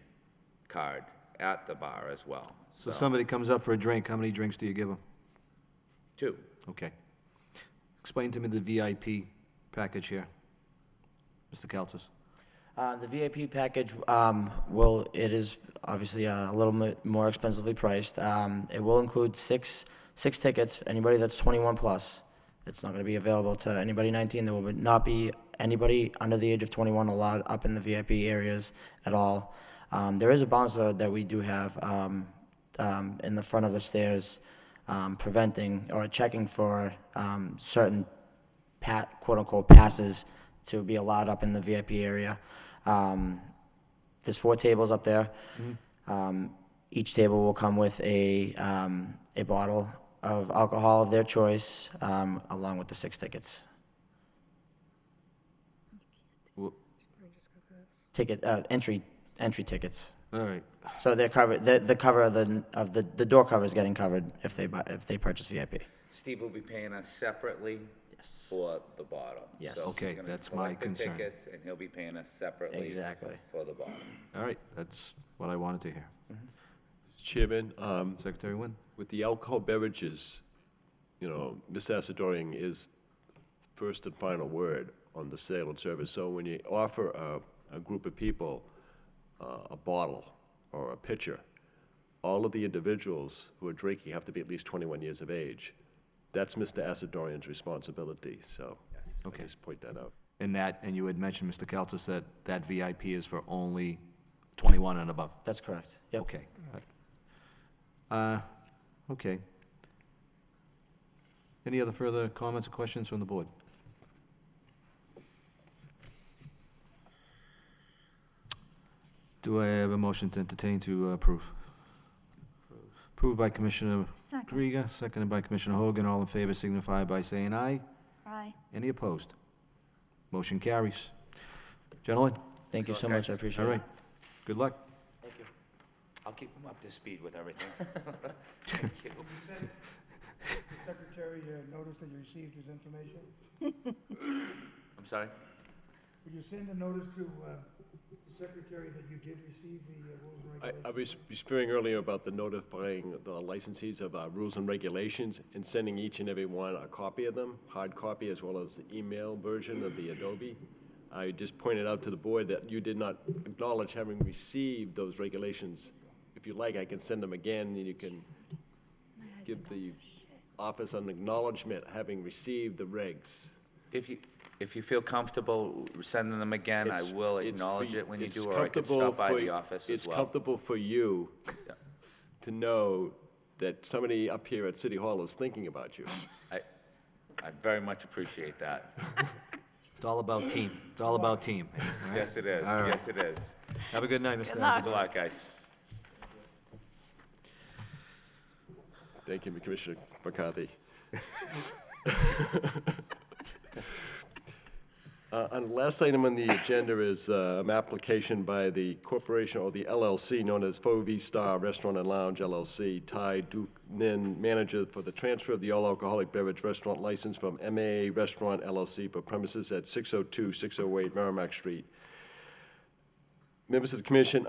card at the bar as well. So somebody comes up for a drink, how many drinks do you give them? 2. Okay. Explain to me the VIP package here. Mr. Kaltis. The VIP package, it is obviously a little bit more expensively priced. It will include six tickets, anybody that's 21 plus. It's not going to be available to anybody 19. There will not be anybody under the age of 21 allowed up in the VIP areas at all. There is a bouncer that we do have in the front of the stairs, preventing or checking for certain quote-unquote passes to be allowed up in the VIP area. There's 4 tables up there. Each table will come with a bottle of alcohol of their choice, along with the 6 tickets. Entry tickets. All right. So they're covered. The cover of the door cover is getting covered if they purchase VIP. Steve will be paying us separately for the bottle. Yes. So Okay, he's gonna that's my collect the concern. tickets, and he'll be paying us separately. Exactly. For the bottle. All right, that's what I wanted to hear. Mr. Chairman, Secretary Wynn? with the alcohol beverages, you know, Mr. Asadorian is first and final word on the sale and service. So when you offer a group of people a bottle or a pitcher, all of the individuals who are drinking have to be at least 21 years of age. That's Mr. Asadorian's responsibility, so Okay. just point that out. And you had mentioned, Mr. Kaltis, that VIP is for only 21 and above. That's correct. Yep. Okay. Okay. Any other further comments or questions from the board? Do I have a motion to entertain to approve? Approved by Commissioner Second. Krieger, seconded by Commissioner Hogan. All in favor signify by saying aye. Aye. Any opposed? Motion carries. Gentlemen? Thank you so much. I appreciate All it. right. Good luck. Thank you. I'll keep him up to speed with everything. Thank you. Secretary, notice that you received his information? I'm sorry? Would you send a notice to Secretary that you did receive the rules and I regulations? was referring earlier about the notifying the licensees of rules and regulations and sending each and every one a copy of them, hard copy as well as the email version of the Adobe. I just pointed out to the board that you did not acknowledge having received those regulations. If you like, I can send them again, and you can give the office an acknowledgement having received the regs. If you feel comfortable sending them again, I will acknowledge it when you do, or I can comfortable stop by for- the office as It's well. comfortable for you to know that somebody up here at City Hall is thinking about you. I very much appreciate that. It's all about team. It's all about team. All right? Yes, it is. All right. Yes, it is. Have a good night, Mr. Good Azevedo. luck, guys. Thank you, Commissioner McCarthy. And the last item on the agenda is an application by the corporation, or the LLC, known as Fovey Star Restaurant and Lounge LLC, Ty Duke Nin, manager, for the transfer of the all-alcoholic beverage restaurant license from MAA Restaurant LLC for premises at 602-608 Merrimack Street. Members of the commission,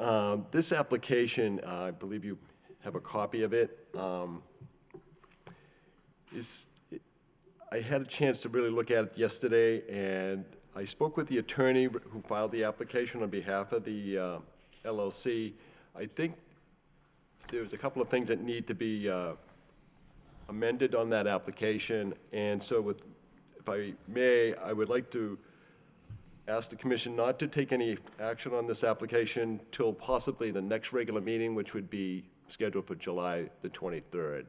this application, I believe you have a copy of it. I had a chance to really look at it yesterday, and I spoke with the attorney who filed the application on behalf of the LLC. I think there's a couple of things that need to be amended on that application, and so if I may, I would like to ask the commission not to take any action on this application till possibly the next regular meeting, which would be scheduled for July the 23rd.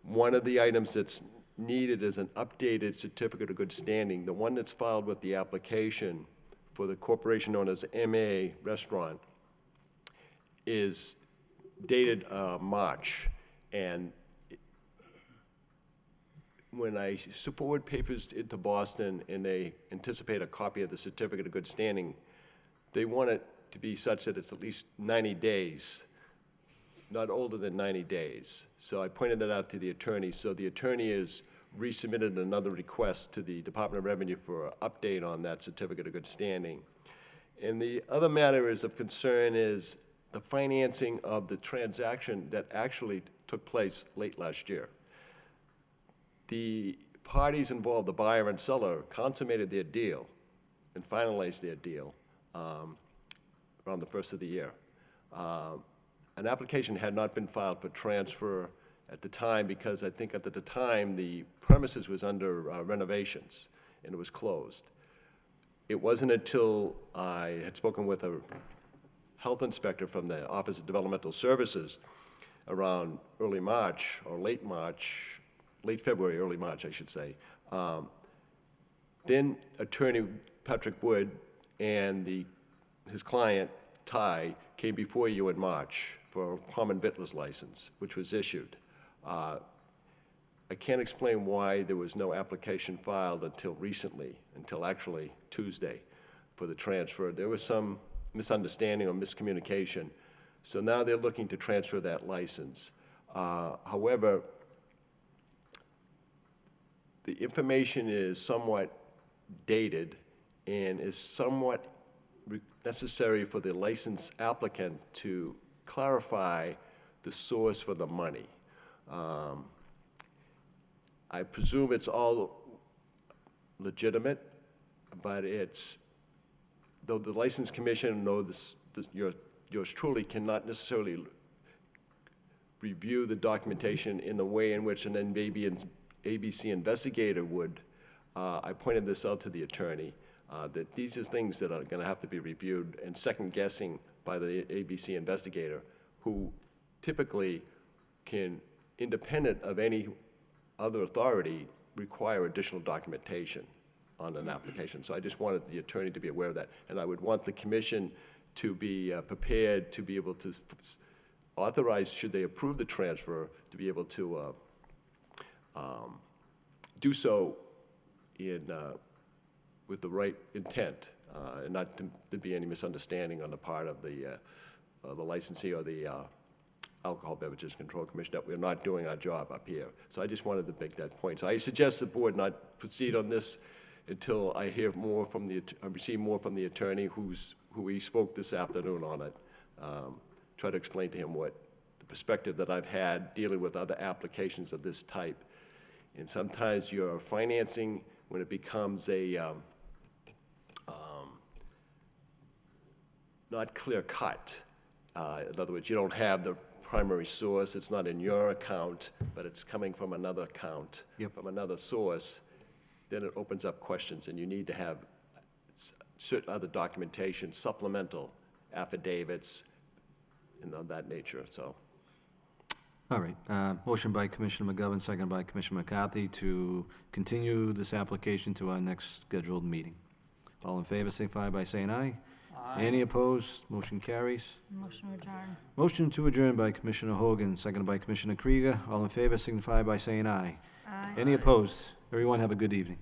One of the items that's needed is an updated certificate of good standing. The one that's filed with the application for the corporation known as MA Restaurant is dated March. And when I forward papers into Boston and they anticipate a copy of the certificate of good standing, they want it to be such that it's at least 90 days, not older than 90 days. So I pointed that out to the attorney. So the attorney has resubmitted another request to the Department of Revenue for an update on that certificate of good standing. And the other matter is of concern is the financing of the transaction that actually took place late last year. The parties involved, the buyer and seller, consummated their deal and finalized their deal around the first of the year. An application had not been filed for transfer at the time because I think at the time the premises was under renovations and it was closed. It wasn't until I had spoken with a health inspector from the Office of Developmental Services around early March or late February, early March, I should say. Then Attorney Patrick Wood and his client, Ty, came before you in March for a common vittler's license, which was issued. I can't explain why there was no application filed until recently, until actually Tuesday, for the transfer. There was some misunderstanding or miscommunication. So now they're looking to transfer that license. However, the information is somewhat dated and is somewhat necessary for the license applicant to clarify the source for the money. I presume it's all legitimate, but though the License Commission, yours truly cannot necessarily review the documentation in the way in which an ABC investigator would, I pointed this out to the attorney, that these are things that are gonna have to be reviewed and second-guessing by the ABC investigator, who typically can, independent of any other authority, require additional documentation on an application. So I just wanted the attorney to be aware of that. And I would want the commission to be prepared to be able to authorize, should they approve the transfer, to be able to do so with the right intent, and not to be any misunderstanding on the part of the licensee or the Alcohol Beverages Control Commission that we're not doing our job up here. So I just wanted to make that point. So I suggest the board not proceed on this until I hear more from receive more from the attorney who who we spoke this afternoon on it, try to explain to him what the perspective that I've had dealing with other applications of this type. And sometimes your financing, when it becomes a not clear cut, in other words, you don't have the primary source, it's not in your account, but it's coming from another account, from another source, then it opens up questions, and you need to have certain other documentation, supplemental affidavits, and of that nature, so. All right, motion by Commissioner McGovern, second by Commissioner McCarthy to continue this application to our next scheduled meeting. All in favor, signify by saying aye. Any opposed? Motion carries. Motion adjourned. Motion to adjourn by Commissioner Hogan, seconded by Commissioner Krieger. All in favor, signify by saying aye. Aye. Any opposed? Everyone have a good evening.